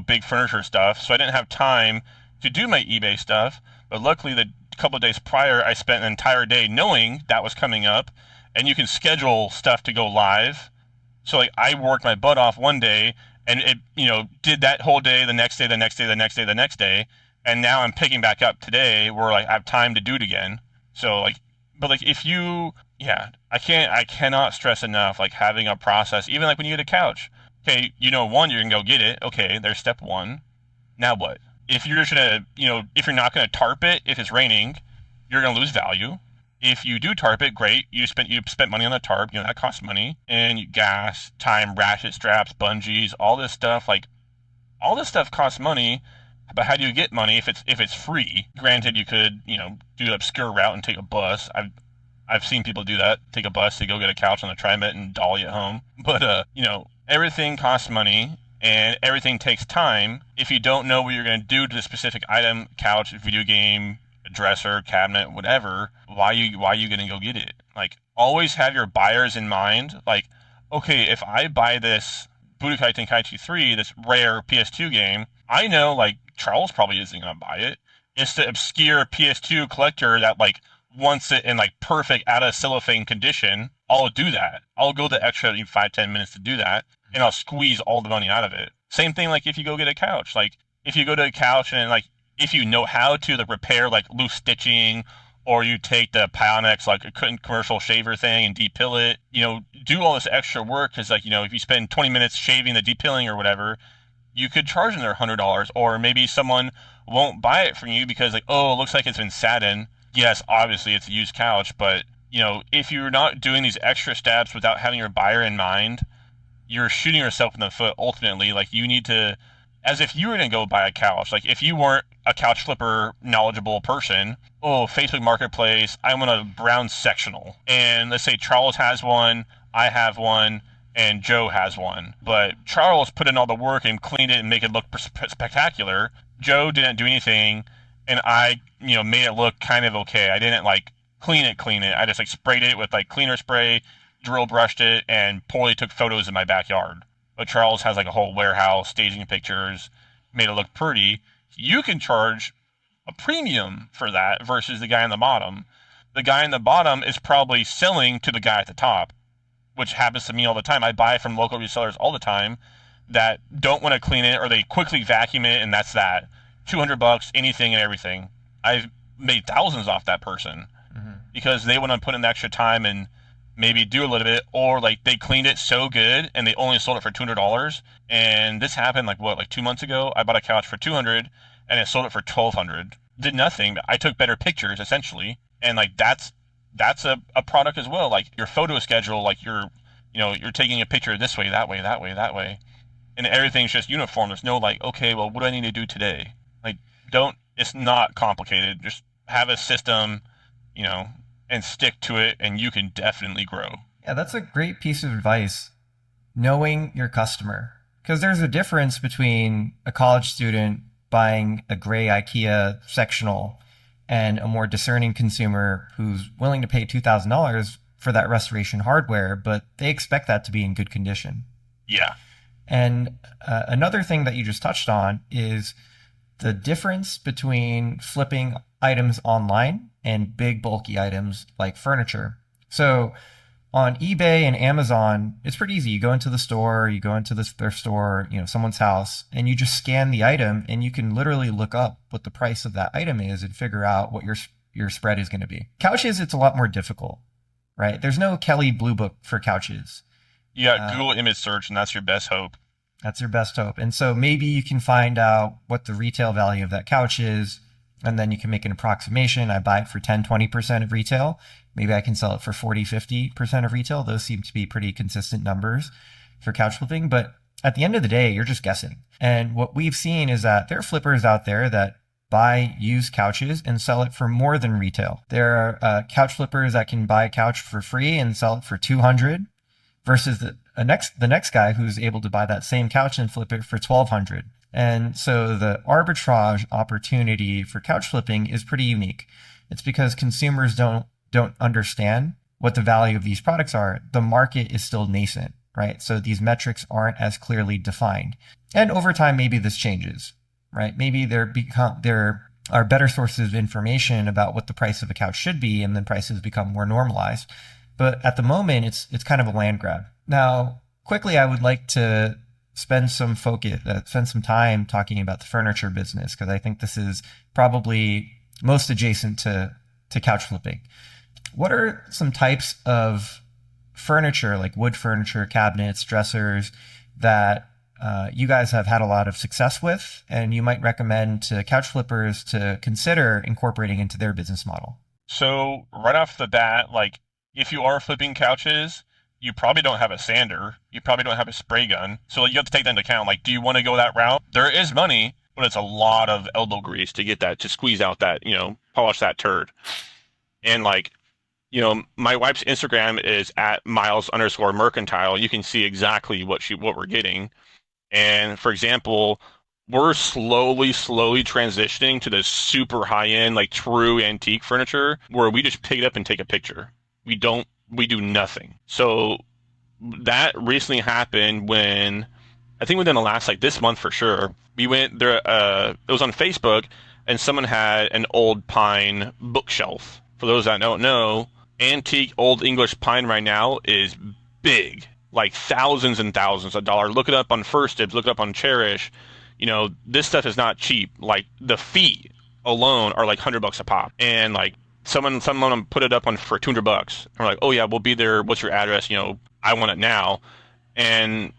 big furniture stuff. So I didn't have time to do my eBay stuff. But luckily, the couple of days prior, I spent an entire day knowing that was coming up, and you can schedule stuff to go live. So like I worked my butt off one day, and it, did that whole day, the next day, the next day, the next day, the next day. And now I'm picking back up today where like I have time to do it again. So like, but like if you, I cannot stress enough, like having a process, even like when you get a couch. Okay, one, you're gonna go get it. Okay, there's step one. Now what? If you're just gonna, if you're not gonna tarp it, if it's raining, you're gonna lose value. If you do tarp it, great. You spent money on the tarp. That costs money, and gas, time, ratchet straps, bungees, all this stuff. Like, all this stuff costs money. But how do you get money if it's free? Granted, you could do the obscure route and take a bus. I've seen people do that. Take a bus to go get a couch on the TriMet and dolly it home. But everything costs money. And everything takes time. If you don't know what you're going to do to the specific item, couch, video game, dresser, cabinet, whatever, why are you going to go get it? Like, always have your buyers in mind. Like, okay, if I buy this Budokai Tenkaichi 3, this rare PS2 game, I know, like, Charles probably isn't going to buy it. It's the obscure PS2 collector that, like, wants it in, like, perfect out of cellophane condition. I'll do that. I'll go the extra 5-10 minutes to do that, and I'll squeeze all the money out of it. Same thing, like, if you go get a couch. Like, if you go to a couch and, like, if you know how to like repair like loose stitching, or you take the Pionex like a commercial shaver thing and depill it, do all this extra work, because like if you spend 20 minutes shaving the depilling or whatever, you could charge them their $100. Or maybe someone won't buy it from you because like, oh, it looks like it's been sat in. Yes, obviously it's a used couch, but if you're not doing these extra steps without having your buyer in mind, you're shooting yourself in the foot ultimately. Like, you need to, as if you were going to go buy a couch. Like, if you weren't a couch flipper knowledgeable person, Facebook Marketplace, I want a brown sectional. And let's say Charles has one, I have one, and Joe has one. But Charles put in all the work and cleaned it and make it look spectacular. Joe didn't do anything, and I, made it look kind of okay. I didn't like clean it. I just like sprayed it with like cleaner spray, drill brushed it, and poorly took photos in my backyard. But Charles has like a whole warehouse, staging pictures, made it look pretty. You can charge a premium for that versus the guy on the bottom. The guy on the bottom is probably selling to the guy at the top, which happens to me all the time. I buy from local resellers all the time that don't want to clean it, or they quickly vacuum it, and that's that. $200, anything and everything. I've made thousands off that person because they want to put in the extra time and maybe do a little bit, or like they cleaned it so good and they only sold it for $200. And this happened like 2 months ago. I bought a couch for $200 and I sold it for $1,200. Did nothing. I took better pictures essentially, and like that's a product as well. Like your photo schedule, like you're taking a picture this way, that way, and everything's just uniform. There's no like, okay, well, what do I need to do today? Like, it's not complicated. Just have a system, and stick to it, and you can definitely grow. Yeah, that's a great piece of advice. Knowing your customer. Because there's a difference between a college student buying a gray IKEA sectional and a more discerning consumer who's willing to pay $2,000 for that restoration hardware, but they expect that to be in good condition. Yeah. And another thing that you just touched on is the difference between flipping items online and big bulky items like furniture. So on eBay and Amazon, it's pretty easy. You go into the store, you go into their store, someone's house, and you just scan the item, and you can literally look up what the price of that item is and figure out what your spread is going to be. Couches, it's a lot more difficult, right? There's no Kelly Blue Book for couches. You got Google image search, and that's your best hope. That's your best hope. And so maybe you can find out what the retail value of that couch is And then you can make an approximation. I buy it for 10, 20% of retail. Maybe I can sell it for 40, 50% of retail. Those seem to be pretty consistent numbers for couch flipping. But at the end of the day, you're just guessing. And what we've seen is that there are flippers out there that buy used couches and sell it for more than retail. There are couch flippers that can buy a couch for free and sell it for 200 versus the next guy who's able to buy that same couch and flip it for 1,200. And so the arbitrage opportunity for couch flipping is pretty unique. It's because consumers don't understand what the value of these products are. The market is still nascent, right? So these metrics aren't as clearly defined. And over time, maybe this changes, right? Maybe there are better sources of information about what the price of a couch should be, and then prices become more normalized. But at the moment, it's kind of a land grab. Now, quickly, I would like to spend some time talking about the furniture business, because I think this is probably most adjacent to couch flipping. What are some types of furniture, like wood furniture, cabinets, dressers, that you guys have had a lot of success with, and you might recommend to couch flippers to consider incorporating into their business model? So right off the bat, like if you are flipping couches, you probably don't have a sander. You probably don't have a spray gun. So you have to take that into account. Like, do you want to go that route? There is money, but it's a lot of elbow grease to get that, to squeeze out that, polish that turd. And like, my wife's Instagram is at Miles_mercantile. You can see exactly what we're getting. And for example, we're slowly transitioning to this super high end, like true antique furniture where we just pick it up and take a picture. We do nothing. So that recently happened when, I think within the last, like this month for sure, we went there, it was on Facebook, and someone had an old pine bookshelf. For those that don't know, antique old English pine right now is big, like thousands and thousands of dollars. Look it up on First Dibs, look it up on Cherish. This stuff is not cheap. Like the feet alone are like $100 a pop. And like, someone put it up for $200. And we're like, oh yeah, we'll be there. What's your address? I want it now. And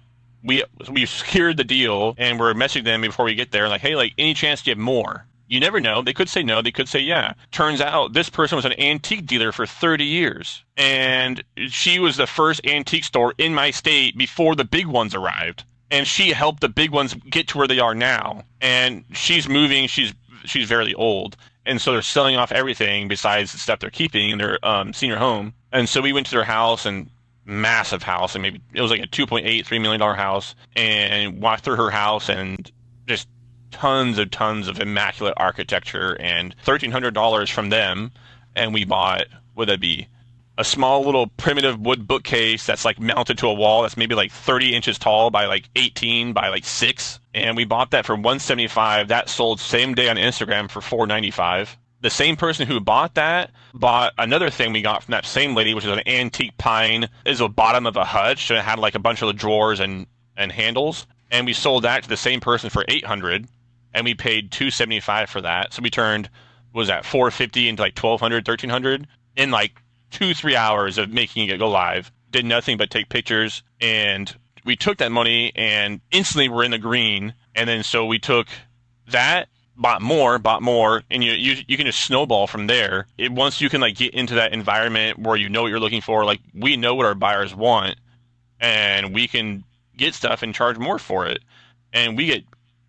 we secured the deal, and we're messaging them before we get there, like, hey, like, any chance you have more? You never know. They could say no. They could say yeah. Turns out this person was an antique dealer for 30 years. And she was the first antique store in my state before the big ones arrived. And she helped the big ones get to where they are now. And she's moving. She's very old. And so they're selling off everything besides the stuff they're keeping in their senior home. And so we went to their house, and massive house, and maybe it was like a $2.83 million house, and walked through her house, and just tons of immaculate architecture, and $1,300 from them. And we bought, would that be, a small little primitive wood bookcase that's like mounted to a wall that's maybe like 30 inches tall by like 18 by like 6. And we bought that for $175. That sold same day on Instagram for $495. The same person who bought that bought another thing we got from that same lady, which is an antique pine. It is the bottom of a hutch, and it had like a bunch of drawers and handles. And we sold that to the same person for $800, and we paid $275 for that. So we turned, what was that, $450 into like $1,200, $1,300 in like 2-3 hours of making it go live. Did nothing but take pictures, and we took that money and instantly we're in the green. And then so we took that, bought more, and you can just snowball from there. Once you can like get into that environment where you know what you're looking for, like we know what our buyers want, and we can get stuff and charge more for it. And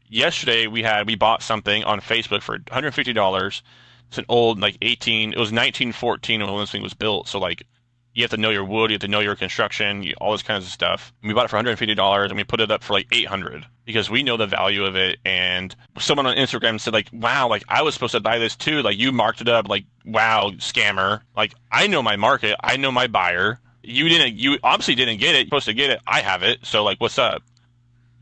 yesterday we bought something on Facebook for $150. It's an old, like it was 1914 when this thing was built. So like, you have to know your wood, you have to know your construction, all this kinds of stuff. And we bought it for $150, and we put it up for like $800 because we know the value of it. And someone on Instagram said like, wow, like I was supposed to buy this too. Like you marked it up, like, wow, scammer. Like I know my market, I know my buyer. You obviously didn't get it. You're supposed to get it. I have it. So like, what's up?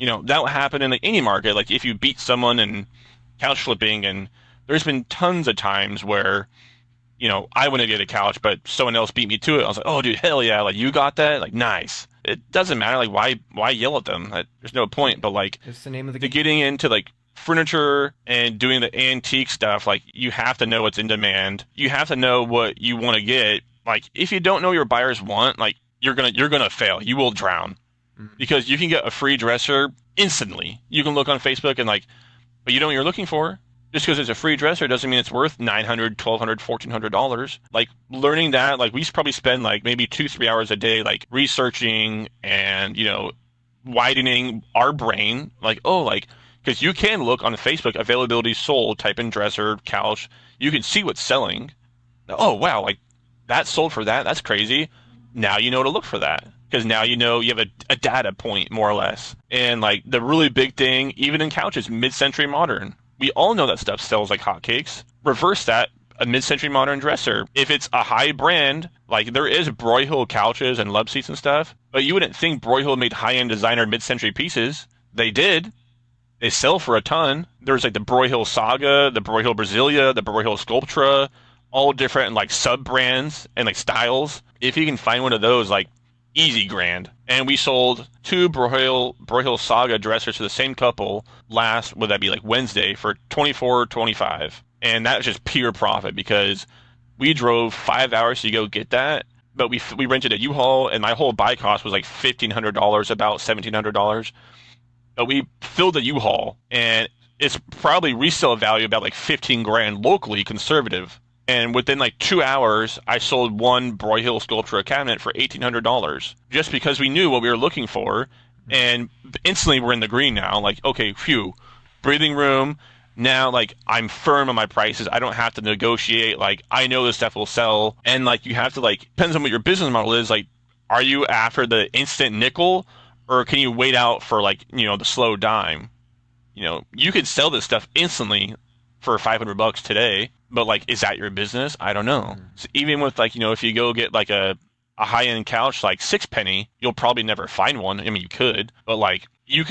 That will happen in like any market. Like if you beat someone in couch flipping, and there's been tons of times where, I want to get a couch, but someone else beat me to it. I was like, oh, dude, hell yeah. Like, you got that? Like, nice. It doesn't matter. Like, why yell at them? There's no point. But, like, it's the name of the game. Getting into, like, furniture and doing the antique stuff, like, you have to know what's in demand. You have to know what you want to get. Like, if you don't know what your buyers want, like, you're gonna fail. You will drown. Mm-hmm. Because you can get a free dresser instantly. You can look on Facebook and, like, but you know what you're looking for? Just because it's a free dresser doesn't mean it's worth $900, $1,200, $1,400. Like learning that, like we probably spend like maybe 2-3 hours a day, like researching and, widening our brain. Like, oh, like, because you can look on Facebook, availability sold, type in dresser, couch. You can see what's selling. Oh, wow, like that sold for that. That's crazy. Now you know to look for that. Because now you have a data point, more or less. And like the really big thing, even in couches, mid-century modern. We all know that stuff sells like hotcakes. Reverse that, a mid-century modern dresser. If it's a high brand, like there is Broyhill couches and love seats and stuff, but you wouldn't think Broyhill made high-end designer mid-century pieces. They did. They sell for a ton. There's like the Broyhill Saga, the Broyhill Brasilia, the Broyhill Sculptra, all different like sub-brands and like styles. If you can find one of those, like easy grand. And we sold 2 Broyhill Saga dressers to the same couple would that be like Wednesday, for $24.25. And that was just pure profit because we drove 5 hours to go get that. But we rented a U-Haul, and my whole buy cost was like $1,500, about $1,700. But we filled the U-Haul, and it's probably resale value about like 15 grand locally, conservative. And within like 2 hours, I sold one Broyhill Sculptra cabinet for $1,800 just because we knew what we were looking for. And instantly we're in the green now. Like, okay, phew, breathing room. Now, like, I'm firm on my prices. I don't have to negotiate. Like, I know this stuff will sell. And like, you have to like, depends on what your business model is. Like, are you after the instant nickel, or can you wait out for like, the slow dime? You could sell this stuff instantly for $500 today. But like, is that your business? I don't know. So even with like, if you go get like a high-end couch, like $6, you'll probably never find one. I mean, you could, but like you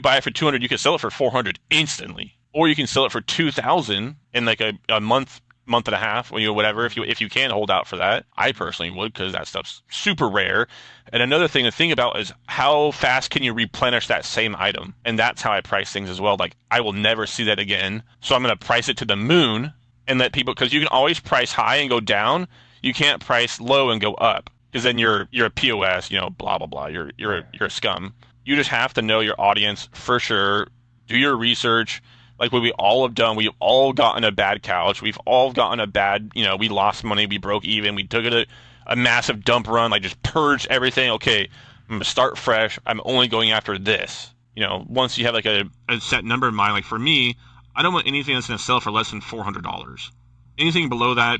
buy it for $200, you could sell it for $400 instantly, or you can sell it for $2,000 in like a month and a half, whatever. If you can hold out for that, I personally would, because that stuff's super rare. And another thing to think about is how fast can you replenish that same item, and that's how I price things as well. Like, I will never see that again, so I'm gonna price it to the moon. And let people, because you can always price high and go down. You can't price low and go up, because then you're a POS, blah blah blah. You're a scum. You just have to know your audience for sure. Do your research, like what we all have done. We've all gotten a bad couch. We've all gotten a bad, we lost money. We broke even. We took it a massive dump run. Like, just purged everything. Okay, I'm gonna start fresh. I'm only going after this. Once you have like a set number in mind. Like for me, I don't want anything that's going to sell for less than $400. Anything below that,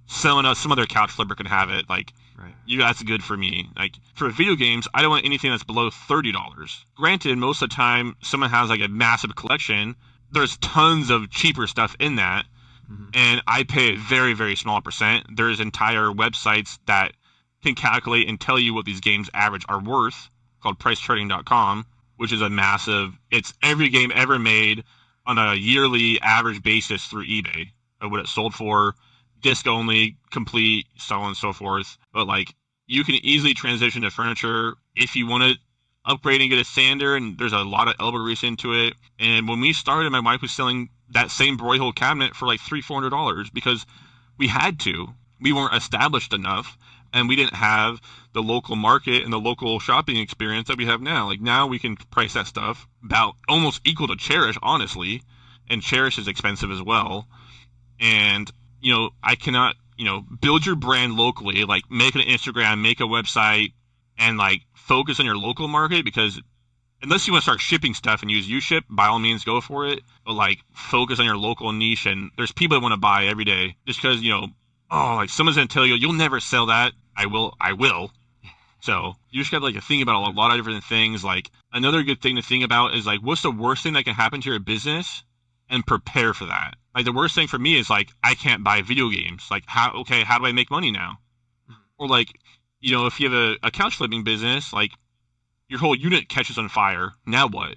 some other couch flipper can have it. Like, right. That's good for me. Like, for video games, I don't want anything that's below $30. Granted, most of the time, someone has like a massive collection. There's tons of cheaper stuff in that, and I pay a very, very small percent. There's entire websites that can calculate and tell you what these games average are worth, called pricecharting.com, which is a massive. It's every game ever made on a yearly average basis through eBay of what it sold for, disc only, complete, so on and so forth. But like, you can easily transition to furniture if you want to upgrade and get a sander, and there's a lot of elbow grease into it. And when we started, my wife was selling that same Broyhill cabinet for like $300-$400 because we had to. We weren't established enough, and we didn't have the local market and the local shopping experience that we have now. Like, now we can price that stuff about almost equal to Cherish, honestly, and Cherish is expensive as well. And I cannot build your brand locally, like make an Instagram, make a website, and like focus on your local market, because unless you want to start shipping stuff and use uShip, by all means go for it, but like focus on your local niche. And there's people that want to buy every day just because like someone's gonna tell you you'll never sell that. I will. So you just got to like think about a lot of different things. Like, another good thing to think about is like, what's the worst thing that can happen to your business, and prepare for that. Like, the worst thing for me is like, I can't buy video games. Like, how do I make money now? Or like, if you have a couch flipping business, like your whole unit catches on fire. Now what?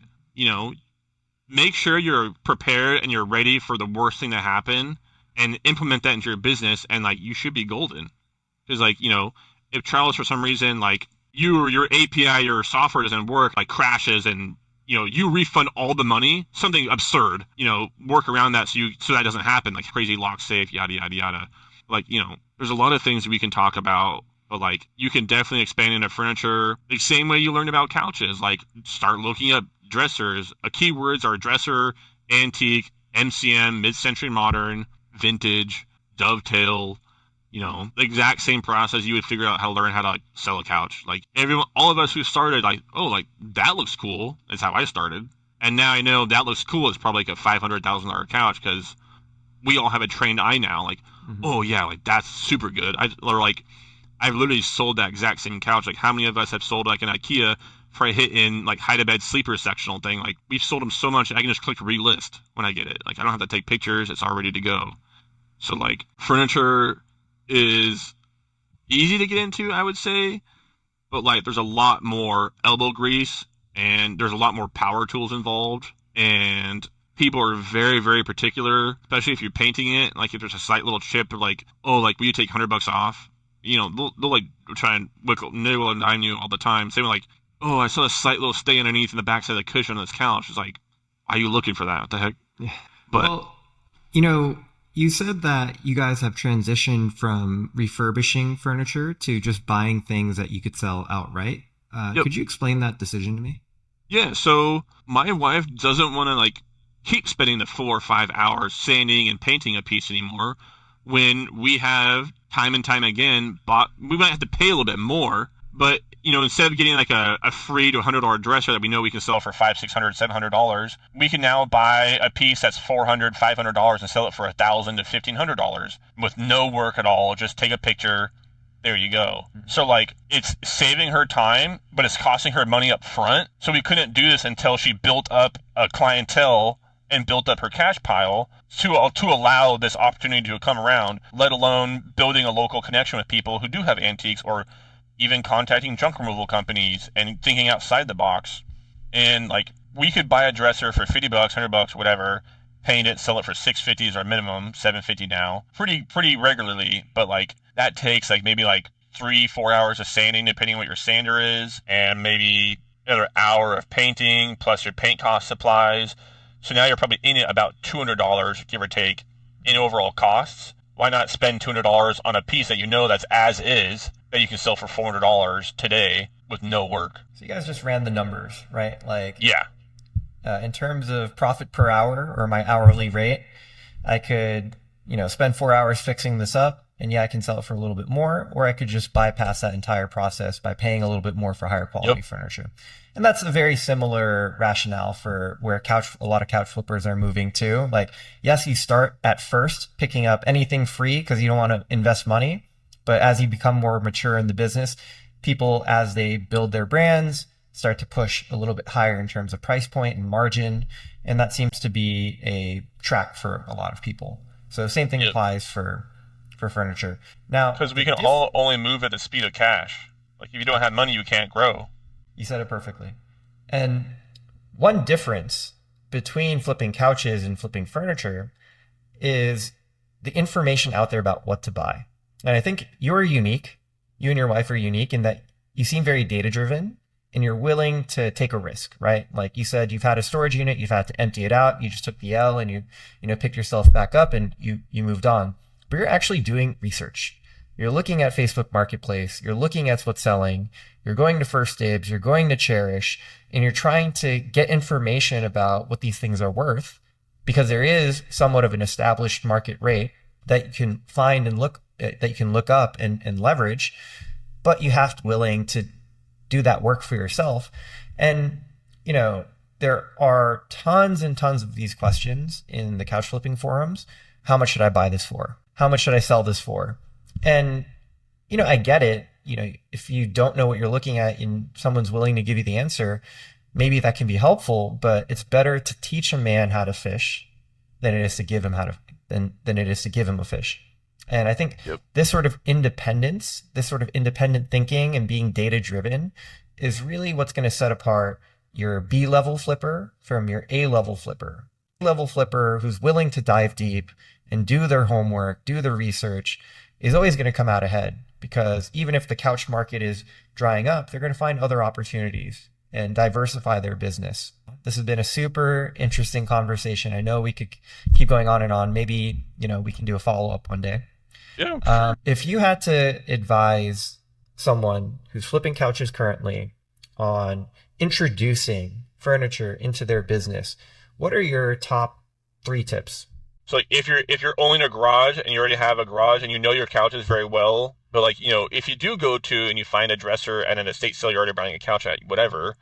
Make sure you're prepared and you're ready for the worst thing to happen, and implement that into your business, and like, you should be golden. Because like, if Charles, for some reason, like your API, your software doesn't work, like crashes, and you refund all the money, something absurd, work around that so that doesn't happen, like crazy lock safe, yada yada yada. Like, there's a lot of things we can talk about, but like, you can definitely expand into furniture the same way you learned about couches. Like, start looking up dressers. Keywords are dresser, antique, MCM, mid-century modern, vintage, dovetail, the exact same process you would figure out how to learn how to like sell a couch. Like everyone, all of us who started, like, oh, like that looks cool. That's how I started. And now I know that looks cool. It's probably like a $500,000 couch because we all have a trained eye now. Like, oh yeah, like that's super good. I've literally sold that exact same couch. Like, how many of us have sold like an IKEA for a hit in like hide a bed sleeper sectional thing? Like, we've sold them so much I can just click relist when I get it. Like, I don't have to take pictures. It's all ready to go. So like, furniture is easy to get into, I would say, but like, there's a lot more elbow grease and there's a lot more power tools involved, and people are very, very particular, especially if you're painting it. Like, if there's a slight little chip, or like, oh, like, will you take $100 off? They'll like try and niggle and dime you all the time. Same with like, oh, I saw a slight little stay underneath in the backside of the cushion on this couch. It's like, why are you looking for that? What the heck? Yeah. But well, you said that you guys have transitioned from refurbishing furniture to just buying things that you could sell outright. Yep. Could you explain that decision to me? Yeah, so my wife doesn't want to like keep spending the 4 or 5 hours sanding and painting a piece anymore. When we have time and time again we might have to pay a little bit more, but instead of getting like a free to $100 dresser that we know we can sell for $500, $600, $700, we can now buy a piece that's $400, $500 and sell it for $1,000 to $1,500 with no work at all. Just take a picture. There you go. So like, it's saving her time, but it's costing her money up front. So we couldn't do this until she built up a clientele and built up her cash pile to allow this opportunity to come around, let alone building a local connection with people who do have antiques, or even contacting junk removal companies and thinking outside the box. And like, we could buy a dresser for $50, $100, whatever, paint it, sell it for $650 is our minimum, $750 now, pretty regularly. But like, that takes like maybe like 3-4 hours of sanding, depending on what your sander is, and maybe another hour of painting plus your paint cost supplies. So now you're probably in it about $200, give or take, in overall costs. Why not spend $200 on a piece that that's as is, that you can sell for $400 today with no work? So you guys just ran the numbers, right? Like, yeah. In terms of profit per hour, or my hourly rate, I could, spend 4 hours fixing this up, and I can sell it for a little bit more, or I could just bypass that entire process by paying a little bit more for higher quality furniture. And that's a very similar rationale for where a lot of couch flippers are moving to. Like, yes, you start at first picking up anything free because you don't want to invest money. But as you become more mature in the business, people, as they build their brands, start to push a little bit higher in terms of price point and margin. And that seems to be a track for a lot of people. So same thing applies for furniture. Now, because we can all only move at the speed of cash. Like, if you don't have money, you can't grow. You said it perfectly. And one difference between flipping couches and flipping furniture is the information out there about what to buy. And I think you're unique. You and your wife are unique in that you seem very data-driven and you're willing to take a risk, right? Like you said, you've had a storage unit, you've had to empty it out, you just took the L and you picked yourself back up and you moved on. But you're actually doing research. You're looking at Facebook Marketplace, you're looking at what's selling, you're going to First Dibs, you're going to Cherish, and you're trying to get information about what these things are worth, because there is somewhat of an established market rate that you can find and look up and leverage, but you have to be willing to do that work for yourself. And there are tons and tons of these questions in the couch flipping forums. How much should I buy this for? How much should I sell this for? And I get it. If you don't know what you're looking at and someone's willing to give you the answer, maybe that can be helpful, but it's better to teach a man how to fish than it is to give him than it is to give him a fish. And I think this sort of independence, this sort of independent thinking and being data-driven is really what's going to set apart your B-level flipper from your A-level flipper. A-level flipper who's willing to dive deep and do their homework, do the research, is always going to come out ahead, because even if the couch market is drying up, they're going to find other opportunities and diversify their business. This has been a super interesting conversation. I know we could keep going on and on. Maybe, we can do a follow-up one day. Yeah. Sure. If you had to advise someone who's flipping couches currently on introducing furniture into their business, what are your top 3 tips. So like if you're owning a garage and you already have a garage and you know your couches very well, but like, if you do go to and you find a dresser at an estate sale, you're already buying a couch at whatever,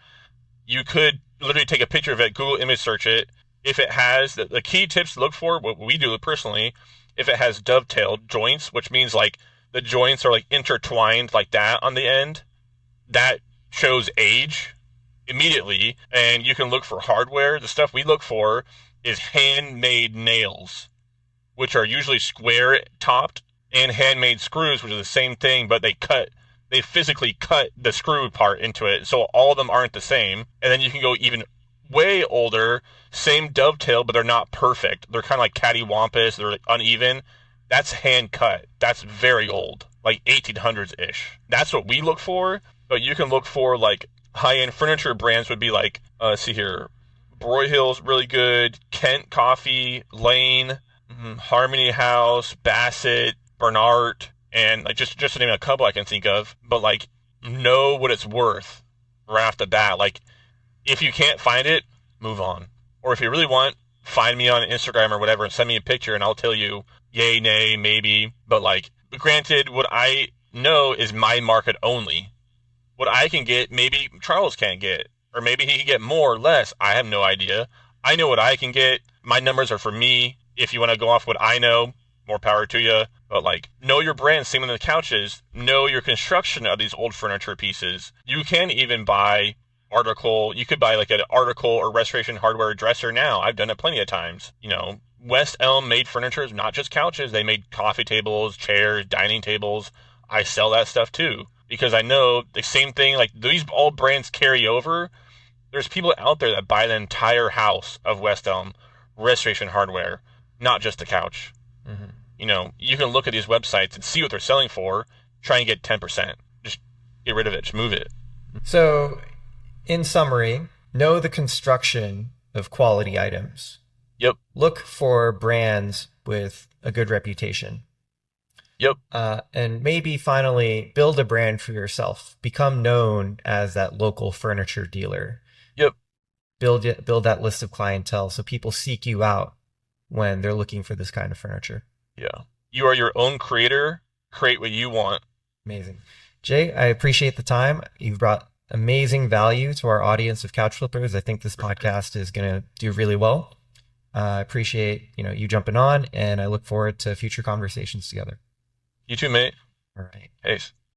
you could literally take a picture of it, Google image search it. If it has the key tips to look for, what we do personally, if it has dovetailed joints, which means like the joints are like intertwined like that on the end, that shows age immediately. And you can look for hardware. The stuff we look for is handmade nails, which are usually square topped, and handmade screws, which are the same thing, but they physically cut the screw part into it, so all of them aren't the same. And then you can go even way older, same dovetail, but they're not perfect. They're kind of like cattywampus, they're like uneven. That's hand cut. That's very old, like 1800s-ish. That's what we look for, but you can look for like high-end furniture brands would be like, see here, Broyhill's really good, Kent Coffee, Lane, Harmony House, Bassett, Bernard, and like just to name a couple I can think of. But like, know what it's worth right off the bat. Like, if you can't find it, move on. Or if you really want, find me on Instagram or whatever and send me a picture and I'll tell you yay, nay, maybe. But like, granted, what I know is my market only. What I can get, maybe Charles can't get. Or maybe he can get more or less. I have no idea. I know what I can get. My numbers are for me. If you want to go off what I know, more power to you. But like, know your brand, same with the couches. Know your construction of these old furniture pieces. You can even buy you could buy like an article or restoration hardware dresser now. I've done it plenty of times. West Elm made furniture, not just couches. They made coffee tables, chairs, dining tables. I sell that stuff too, because I know the same thing, like these all brands carry over. There's people out there that buy the entire house of West Elm restoration hardware, not just the couch. You can look at these websites and see what they're selling for, try and get 10%. Just get rid of it, just move it. So, in summary, know the construction of quality items. Yep. Look for brands with a good reputation. Yep. And maybe finally build a brand for yourself. Become known as that local furniture dealer. Yep. Build that list of clientele so people seek you out when they're looking for this kind of furniture. Yeah. You are your own creator. Create what you want. Amazing. Jay, I appreciate the time. You've brought amazing value to our audience of couch flippers. I think this podcast is going to do really well. I appreciate you jumping on, and I look forward to future conversations together. You too, mate. All right. Peace.